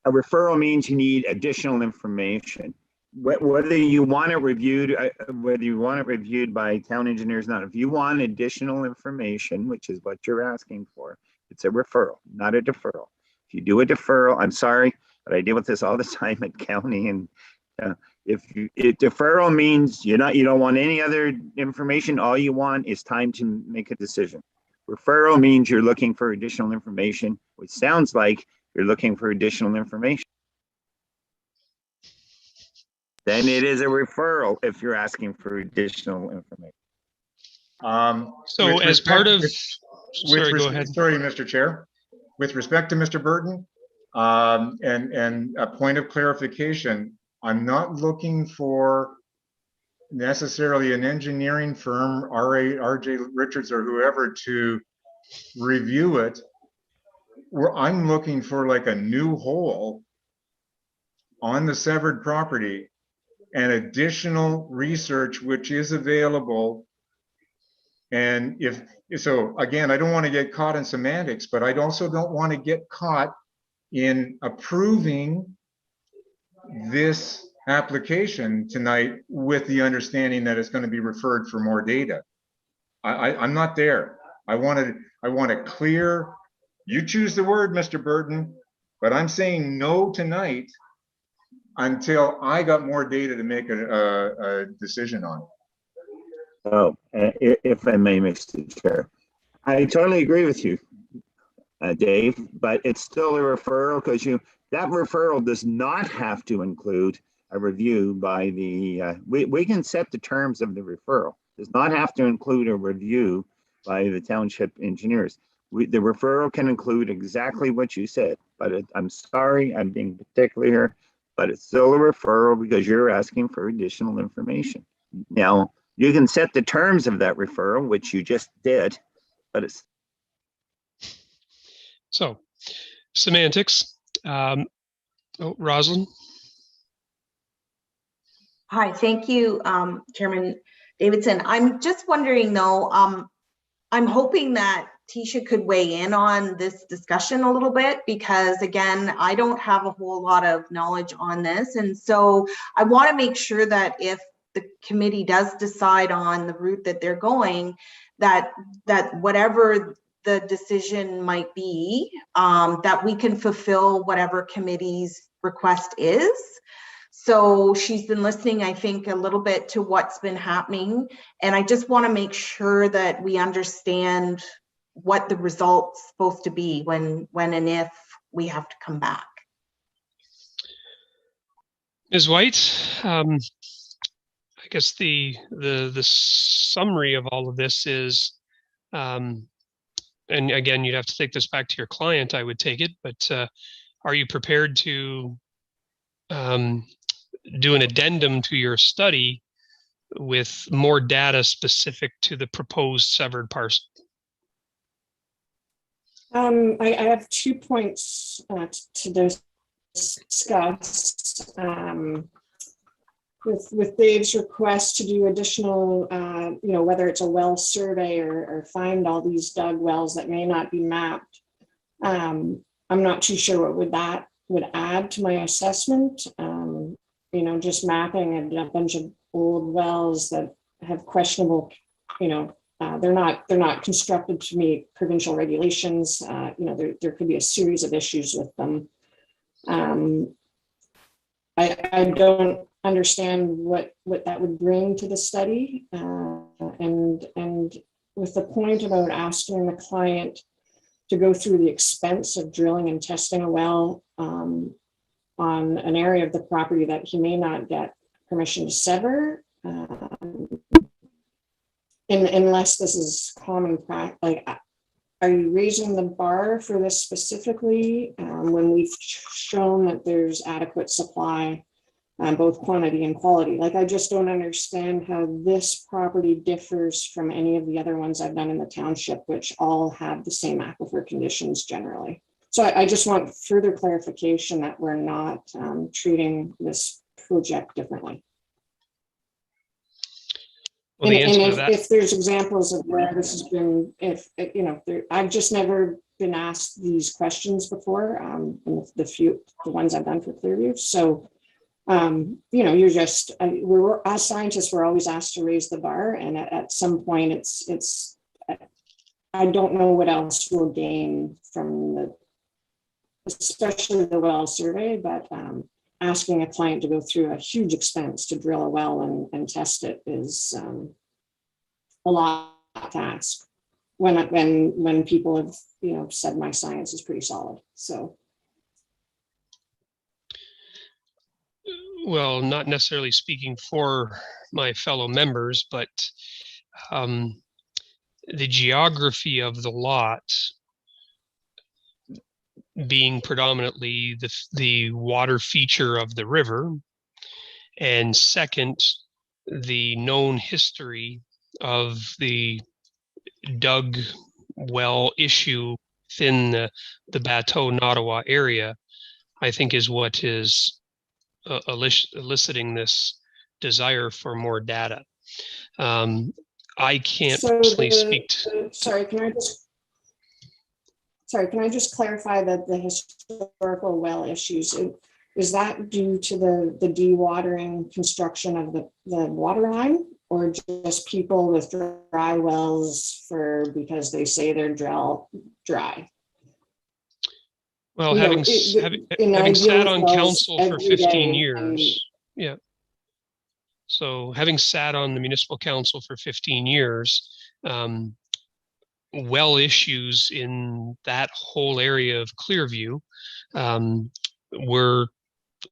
referral means you need additional information. Whether you want it reviewed, by town engineers, not. If you want additional information, which is what you're asking for, it's a referral, not a deferral. If you do a deferral, I'm sorry, but I deal with this all the time at county, and if deferral means you don't want any other information, all you want is time to make a decision. Referral means you're looking for additional information, which sounds like you're looking for additional information. Then it is a referral if you're asking for additional information. So as part of, sorry, go ahead. Sorry, Mr. Chair. With respect to Mr. Burton, and a point of clarification, I'm not looking for necessarily an engineering firm, RJ Richards or whoever, to review it. I'm looking for like a new hole on the severed property and additional research which is available. And so again, I don't want to get caught in semantics, but I also don't want to get caught in approving this application tonight with the understanding that it's going to be referred for more data. I'm not there. I want a clear, you choose the word, Mr. Burton, but I'm saying no tonight until I got more data to make a decision on. Oh, if I may, Mr. Chair, I totally agree with you, Dave, but it's still a referral because that referral does not have to include a review by the, we can set the terms of the referral. Does not have to include a review by the township engineers. The referral can include exactly what you said, but I'm sorry, I'm being particular here, but it's still a referral because you're asking for additional information. Now, you can set the terms of that referral, which you just did, but it's. So, semantics. Rosalind? Hi, thank you, Chairman Davidson. I'm just wondering though, I'm hoping that Tisha could weigh in on this discussion a little bit, because again, I don't have a whole lot of knowledge on this. And so I want to make sure that if the committee does decide on the route that they're going, that whatever the decision might be, that we can fulfill whatever committee's request is. So she's been listening, I think, a little bit to what's been happening. And I just want to make sure that we understand what the result's supposed to be when and if we have to come back. Ms. White, I guess the summary of all of this is, and again, you'd have to take this back to your client, I would take it, but are you prepared to do an addendum to your study with more data specific to the proposed severed parcel. I have 2 points to discuss. With Dave's request to do additional, whether it's a well survey or find all these dug wells that may not be mapped. I'm not too sure what that would add to my assessment. Just mapping a bunch of old wells that have questionable, they're not constructed to meet provincial regulations. There could be a series of issues with them. I don't understand what that would bring to the study. And with the point about asking the client to go through the expense of drilling and testing a well on an area of the property that he may not get permission to sever, unless this is common practice. Like, are you raising the bar for this specifically when we've shown that there's adequate supply, both quantity and quality? Like, I just don't understand how this property differs from any of the other ones I've done in the township, which all have the same aquifer conditions generally. So I just want further clarification that we're not treating this project differently. Well, the answer to that, if there's examples of where this has been, I've just never been asked these questions before, in the ones I've done for Clearview. So, you're just, as scientists, we're always asked to raise the bar, and at some point, I don't know what else we'll gain from especially the well survey, but asking a client to go through a huge expense to drill a well and test it is a lot to ask when people have said my science is pretty solid. So, well, not necessarily speaking for my fellow members, but the geography of the lot being predominantly the water feature of the river, and second, the known history of the dug well issue within the Bateau-Nottawa area, I think is what is eliciting this desire for more data. I can't personally speak to... Sorry, can I just clarify that the historical well issues, is that due to the dewatering construction of the water line, or just people with dry wells because they say they're dry? Well, having sat on council for 15 years, yeah. So having sat on the municipal council for 15 years, well issues in that whole area of Clearview were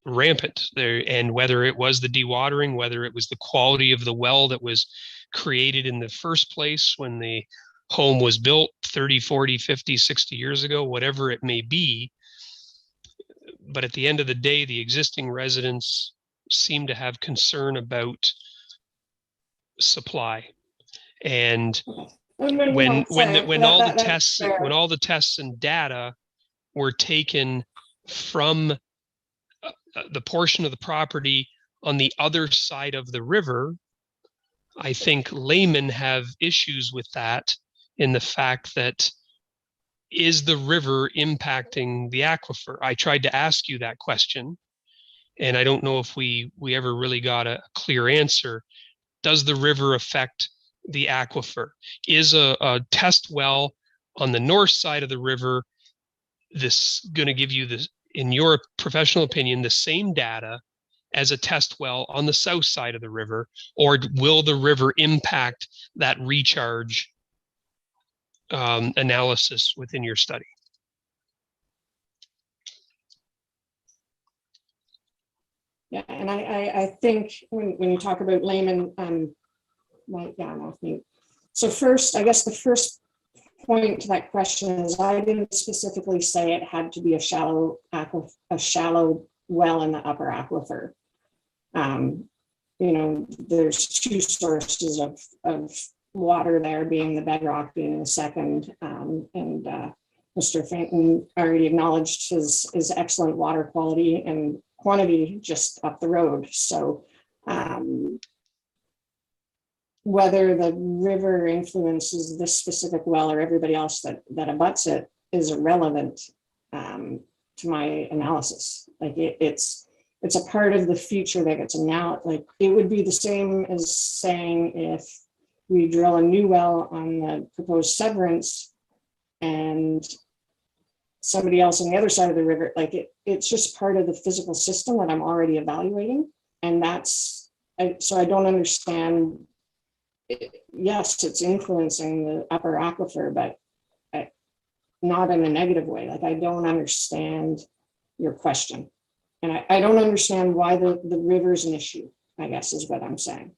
rampant there, and whether it was the dewatering, whether it was the quality of the well that was created in the first place when the home was built 30, 40, 50, 60 years ago, whatever it may be. But at the end of the day, the existing residents seem to have concern about supply. And when all the tests and data were taken from the portion of the property on the other side of the river, I think laymen have issues with that, in the fact that, is the river impacting the aquifer? I tried to ask you that question, and I don't know if we ever really got a clear answer. Does the river affect the aquifer? Is a test well on the north side of the river this going to give you this, in your professional opinion, the same data as a test well on the south side of the river, or will the river impact that recharge analysis within your study? Yeah, and I think when you talk about layman, so first, I guess the first point to that question is, I didn't specifically say it had to be a shallow well in the upper aquifer. there's two sources of water there, being the bedrock being the second. And Mr. Fenton already acknowledged his excellent water quality and quantity just up the road. So whether the river influences this specific well or everybody else that abuts it is irrelevant to my analysis. Like it's a part of the future that gets now. Like it would be the same as saying if we drill a new well on the proposed Severance and somebody else on the other side of the river, like it's just part of the physical system that I'm already evaluating. And so I don't understand. Yes, it's influencing the upper aquifer, but not in a negative way. Like I don't understand your question. And I don't understand why the river is an issue, I guess is what I'm saying.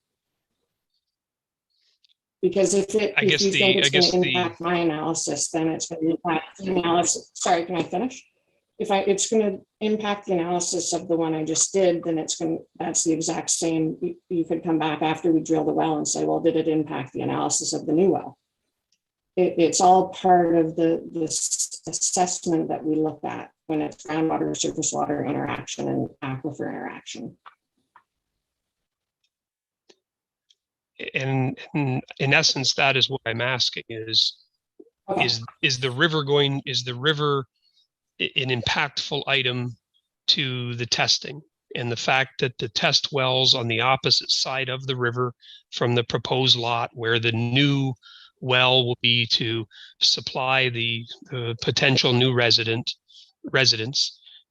Because if you think it's going to impact my analysis, then it's going to impact the analysis. Sorry, can I finish? If it's going to impact the analysis of the one I just did, then that's the exact same. You could come back after we drill the well and say, well, did it impact the analysis of the new well? It's all part of the assessment that we look at when it's groundwater, surface water interaction and aquifer interaction. And in essence, that is what I'm asking is the river an impactful item to the testing? And the fact that the test wells on the opposite side of the river from the proposed lot where the new well will be to supply the potential new residents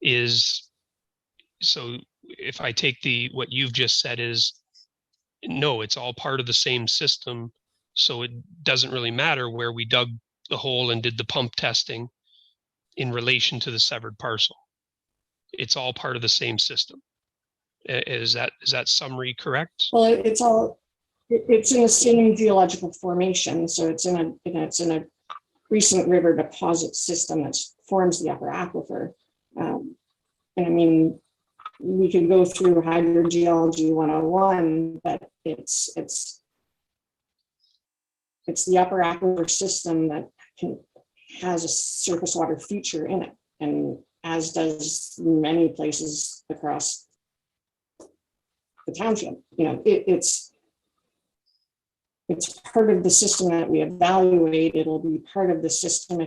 is, so if I take what you've just said is, no, it's all part of the same system. So it doesn't really matter where we dug the hole and did the pump testing in relation to the severed parcel. It's all part of the same system. Is that summary correct? Well, it's in the same geological formation. So it's in a recent river deposit system that forms the upper aquifer. And I mean, we could go through hydrogeology 101, but it's the upper aquifer system that has a surface water feature in it, and as does many places across the township. It's part of the system that we evaluate. It'll be part of the system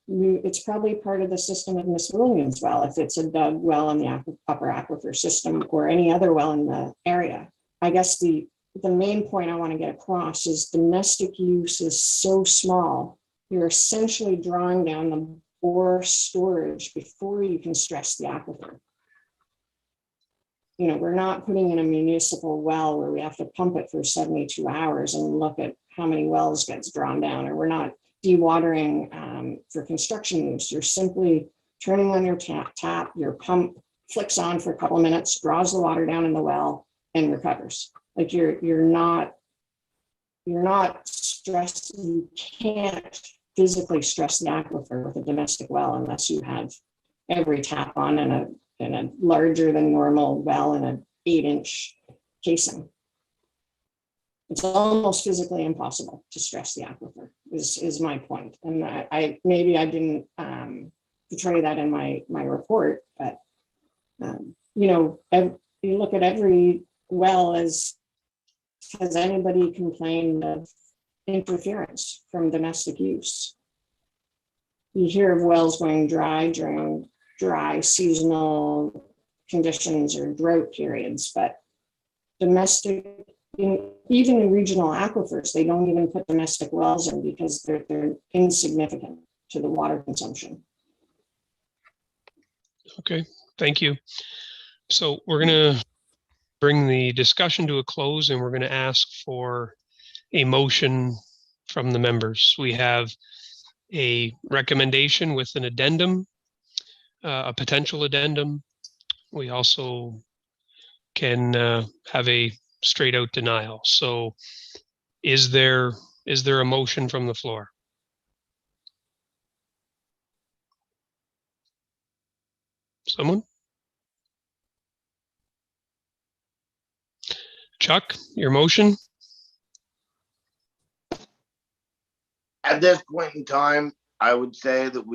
it's probably part of the system of Miss Williams' well, if it's a dug well in the upper aquifer system or any other well in the area. I guess the main point I want to get across is domestic use is so small. You're essentially drawing down the bore storage before you can stress the aquifer. We're not putting in a municipal well where we have to pump it for 72 hours and look at how many wells gets drawn down, or we're not dewatering for construction use. You're simply turning on your tap, your pump flicks on for a couple of minutes, draws the water down in the well and recovers. Like you're not stressed. You can't physically stress the aquifer with a domestic well unless you have every tap on in a larger than normal well in an 8-inch casing. It's almost physically impossible to stress the aquifer is my point. And I maybe I didn't portray that in my report, but you look at every well has anybody complained of interference from domestic use? You hear of wells going dry during dry seasonal conditions or drought periods, but even in regional aquifers, they don't even put domestic wells in because they're insignificant to the water consumption. Okay, thank you. So we're going to bring the discussion to a close, and we're going to ask for a motion from the members. We have a recommendation with an addendum, a potential addendum. We also can have a straight out denial. So is there a motion from the floor? Someone? Chuck, your motion? At this point in time, I would say that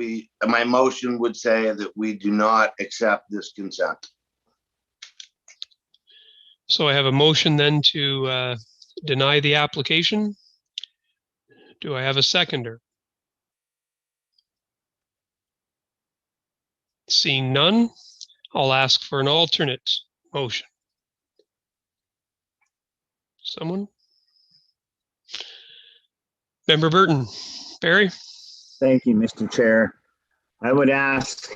my motion would say that we do not accept this consent. So I have a motion then to deny the application. Do I have a seconder? Seeing none, I'll ask for an alternate motion. Someone? Member Burton, Barry? Thank you, Mr. Chair. I would ask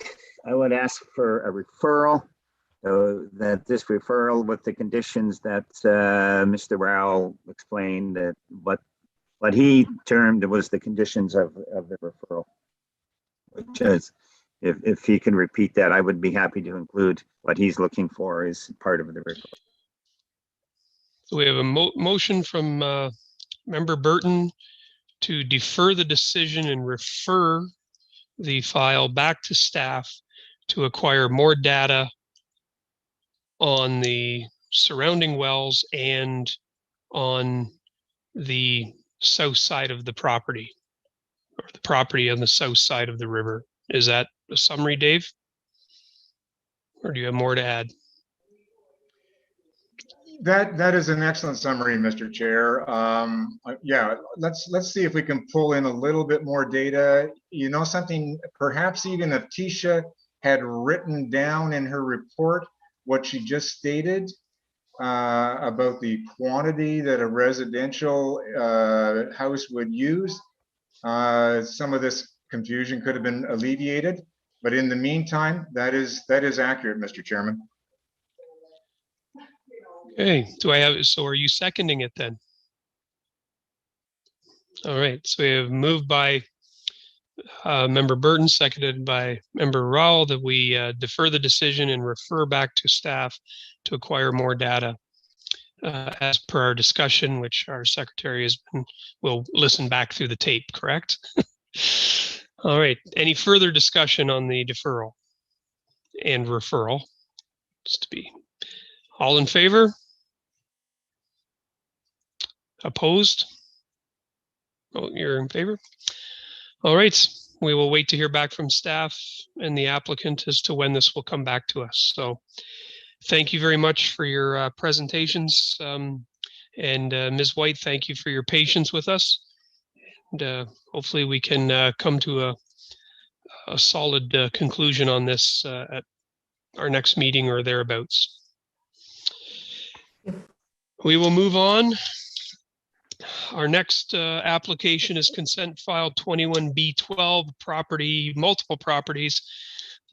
for a referral, that this referral with the conditions that Mr. Rowell explained, that what he termed was the conditions of the referral. Which is, if he can repeat that, I would be happy to include what he's looking for as part of the referral. So we have a motion from Member Burton to defer the decision and refer the file back to staff to acquire more data on the surrounding wells and on the south side of the property, or the property on the south side of the river. Is that a summary, Dave? Or do you have more to add? That is an excellent summary, Mr. Chair. Yeah, let's see if we can pull in a little bit more data. You know something, perhaps even if Tisha had written down in her report what she just stated about the quantity that a residential house would use, some of this confusion could have been alleviated. But in the meantime, that is accurate, Mr. Chairman. Okay, so are you seconding it then? All right, so we have moved by Member Burton, seconded by Member Rowell, that we defer the decision and refer back to staff to acquire more data as per our discussion, which our secretary will listen back through the tape, correct? All right, any further discussion on the deferral and referral? Just to be all in favor? Opposed? Oh, you're in favor? All right, we will wait to hear back from staff and the applicant as to when this will come back to us. So thank you very much for your presentations. And Ms. White, thank you for your patience with us. And hopefully we can come to a solid conclusion on this at our next meeting or thereabouts. We will move on. Our next application is consent file 21B12, multiple properties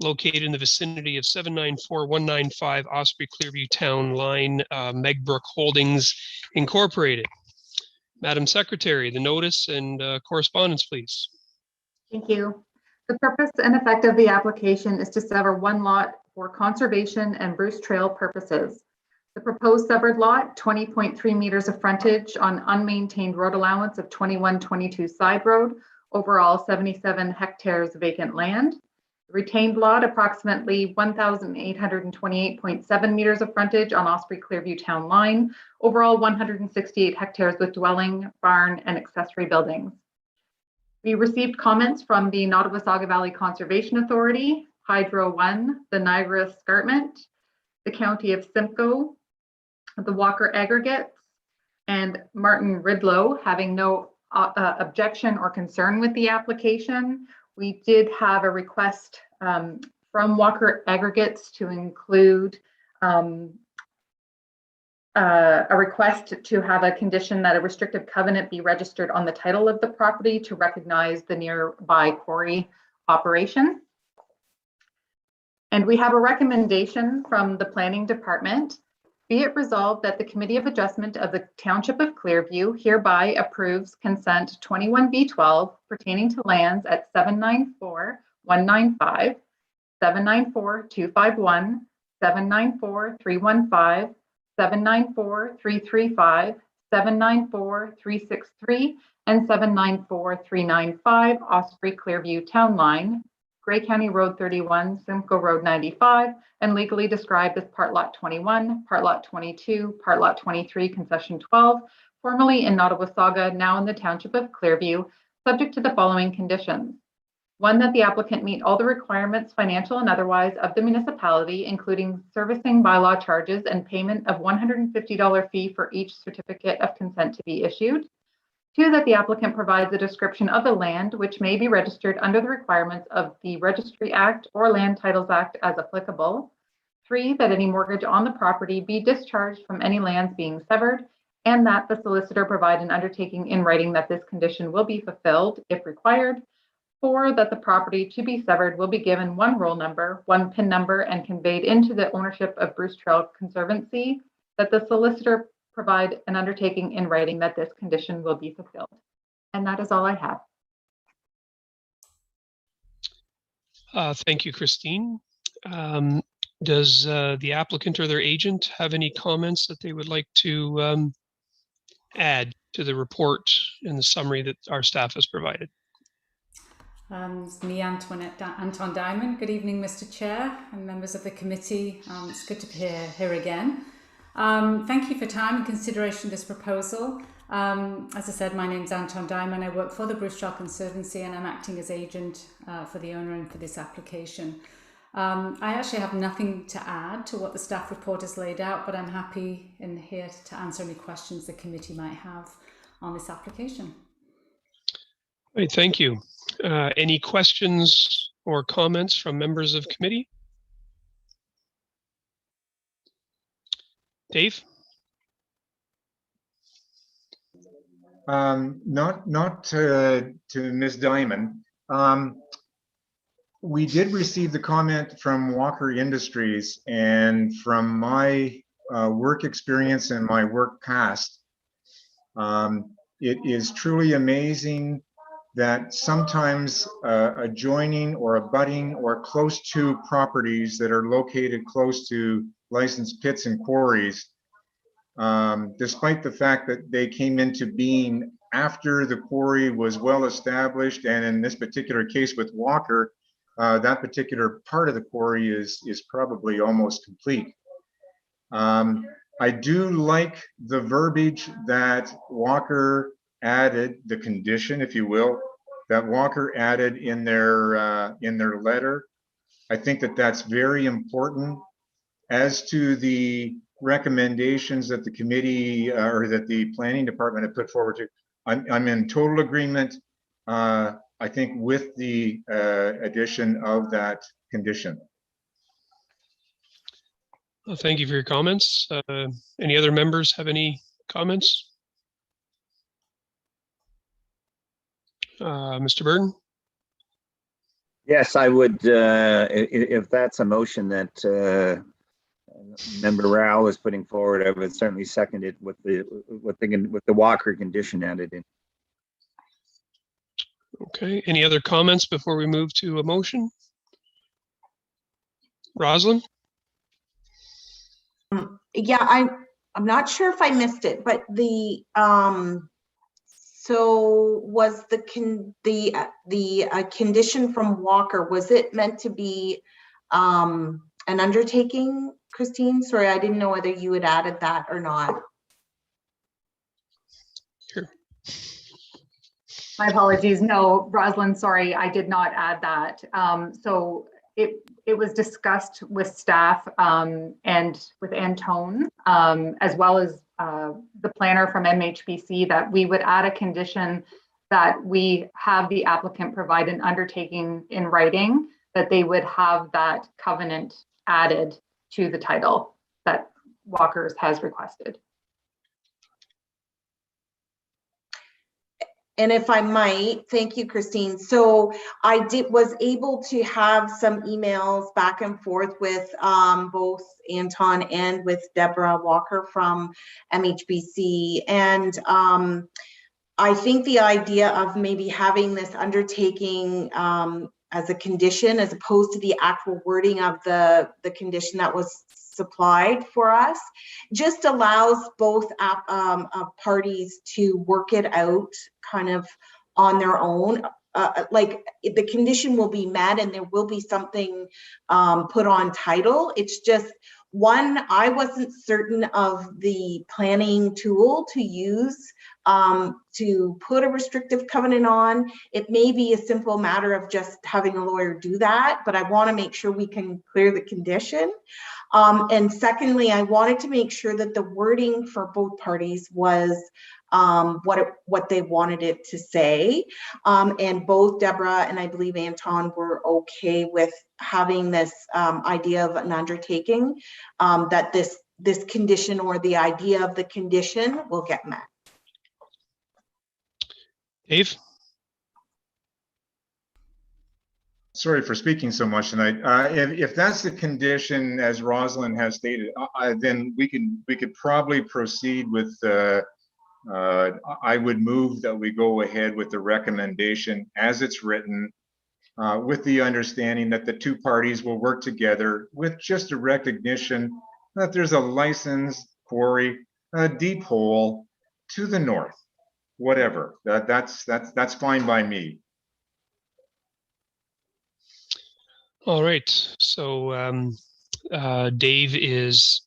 located in the vicinity of 794-195 Osprey Clearview Town Line, Megbrook Holdings Incorporated. Madam Secretary, the notice and correspondence, please. Thank you. The purpose and effect of the application is to sever one lot for conservation and Bruce Trail purposes. The proposed severed lot, 20.3 meters of frontage on unmaintained road allowance of 2122 Side Road, overall 77 hectares vacant land. The retained lot, approximately 1,828.7 meters of frontage on Osprey Clearview Town Line, overall 168 hectares with dwelling, barn, and accessory buildings. We received comments from the Nottawasaga Valley Conservation Authority, Hydro One, the Niagara Escarpment, the County of Simcoe, the Walker Aggregates, and Martin Ridlow, having no objection or concern with the application. We did have a request from Walker Aggregates to include a request to have a condition that a restrictive covenant be registered on the title of the property to recognize the nearby quarry operation. And we have a recommendation from the Planning Department. Be it resolved that the Committee of Adjustment of the Township of Clearview hereby approves consent 21B12 pertaining to lands at 794-195, 794-251, 794-315, 794-335, 794-363, and 794-395 Osprey Clearview Town Line, Gray County Road 31, Simcoe Road 95, and legally described as Part Lot 21, Part Lot 22, Part Lot 23, Concession 12, formerly in Nottawasaga, now in the Township of Clearview, subject to the following conditions. One, that the applicant meet all the requirements, financial and otherwise, of the municipality, including servicing bylaw charges and payment of $150 fee for each certificate of consent to be issued. Two, that the applicant provides a description of the land which may be registered under the requirements of the Registry Act or Land Titles Act as applicable. Three, that any mortgage on the property be discharged from any lands being severed, and that the solicitor provide an undertaking in writing that this condition will be fulfilled if required. Four, that the property to be severed will be given one roll number, one PIN number, and conveyed into the ownership of Bruce Trail Conservancy, that the solicitor provide an undertaking in writing that this condition will be fulfilled. And that is all I have. Thank you, Christine. Does the applicant or their agent have any comments that they would like to add to the report and the summary that our staff has provided? It's me, Anton Diamond. Good evening, Mr. Chair and members of the committee. It's good to be here again. Thank you for time and consideration of this proposal. As I said, my name's Anton Diamond. I work for the Bruce Trail Conservancy and I'm acting as agent for the owner and for this application. I actually have nothing to add to what the staff report has laid out, but I'm happy in here to answer any questions the committee might have on this application. Great, thank you. Any questions or comments from members of committee? Dave? Not to Ms. Diamond. We did receive the comment from Walker Industries, and from my work experience and my work past, it is truly amazing that sometimes adjoining or abutting or close to properties that are located close to licensed pits and quarries, despite the fact that they came into being after the quarry was well established, and in this particular case with Walker, that particular part of the quarry is probably almost complete. I do like the verbiage that Walker added, the condition, if you will, that Walker added in their letter. I think that that's very important. As to the recommendations that the committee or that the planning department have put forward to, I'm in total agreement. I think with the addition of that condition. Well, thank you for your comments. Any other members have any comments? Mr. Burton? Yes, I would, if that's a motion that Member Rao is putting forward, I would certainly second it with the Walker condition added in. Okay, any other comments before we move to a motion? Rosalind? Yeah, I'm not sure if I missed it, but the so was the condition from Walker, was it meant to be an undertaking, Christine? Sorry, I didn't know whether you had added that or not. Sure. My apologies. No, Rosalind, sorry, I did not add that. So it was discussed with staff and with Antone, as well as the planner from MHBC, that we would add a condition that we have the applicant provide an undertaking in writing that they would have that covenant added to the title that Walker's has requested. And if I might, thank you, Christine. So I was able to have some emails back and forth with both Anton and with Deborah Walker from MHBC. And I think the idea of maybe having this undertaking as a condition, as opposed to the actual wording of the condition that was supplied for us, just allows both parties to work it out kind of on their own. like the condition will be met and there will be something put on title. It's just, one, I wasn't certain of the planning tool to use to put a restrictive covenant on. It may be a simple matter of just having a lawyer do that, but I want to make sure we can clear the condition. And secondly, I wanted to make sure that the wording for both parties was what they wanted it to say. And both Deborah and I believe Anton were okay with having this idea of an undertaking, that this condition or the idea of the condition will get met. Dave? Sorry for speaking so much tonight. If that's the condition, as Rosalind has stated, then we could probably proceed with. I would move that we go ahead with the recommendation as it's written, with the understanding that the two parties will work together with just a recognition that there's a licensed quarry, a deep hole to the north, whatever. That's fine by me. All right, so Dave is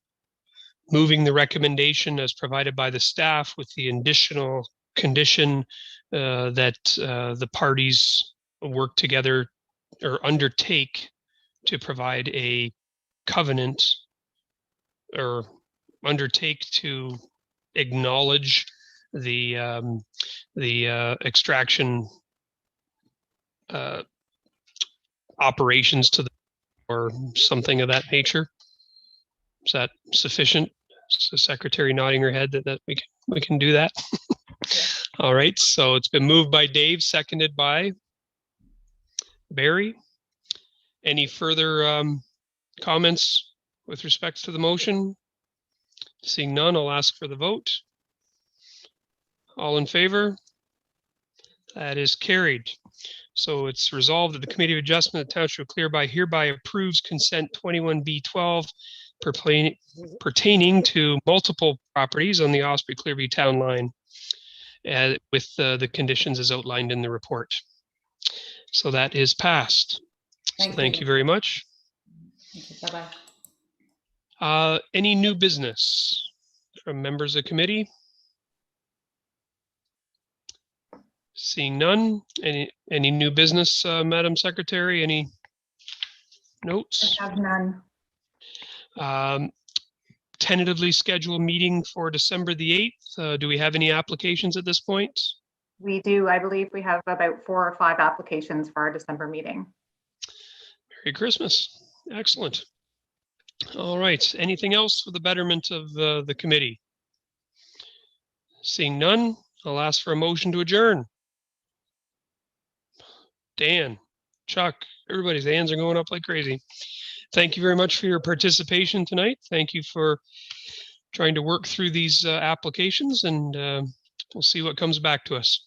moving the recommendation as provided by the staff with the additional condition that the parties work together or undertake to provide a covenant or undertake to acknowledge the extraction operations to the, or something of that nature. Is that sufficient? So Secretary nodding her head that we can do that. All right, so it's been moved by Dave, seconded by Barry. Any further comments with respect to the motion? Seeing none, I'll ask for the vote. All in favor? That is carried. So it's resolved that the Committee of Adjustment of the Township of Clearby hereby approves consent 21B12 pertaining to multiple properties on the Osprey Clearview Town Line, with the conditions as outlined in the report. So that is passed. So thank you very much. Thank you. Bye-bye. Any new business from members of committee? Seeing none. Any new business, Madam Secretary? Any notes? I have none. Tentatively scheduled meeting for December the 8th. Do we have any applications at this point? We do. I believe we have about 4 or 5 applications for our December meeting. Merry Christmas. Excellent. All right. Anything else for the betterment of the committee? Seeing none, I'll ask for a motion to adjourn. Dan, Chuck, everybody's hands are going up like crazy. Thank you very much for your participation tonight. Thank you for trying to work through these applications, and we'll see what comes back to us.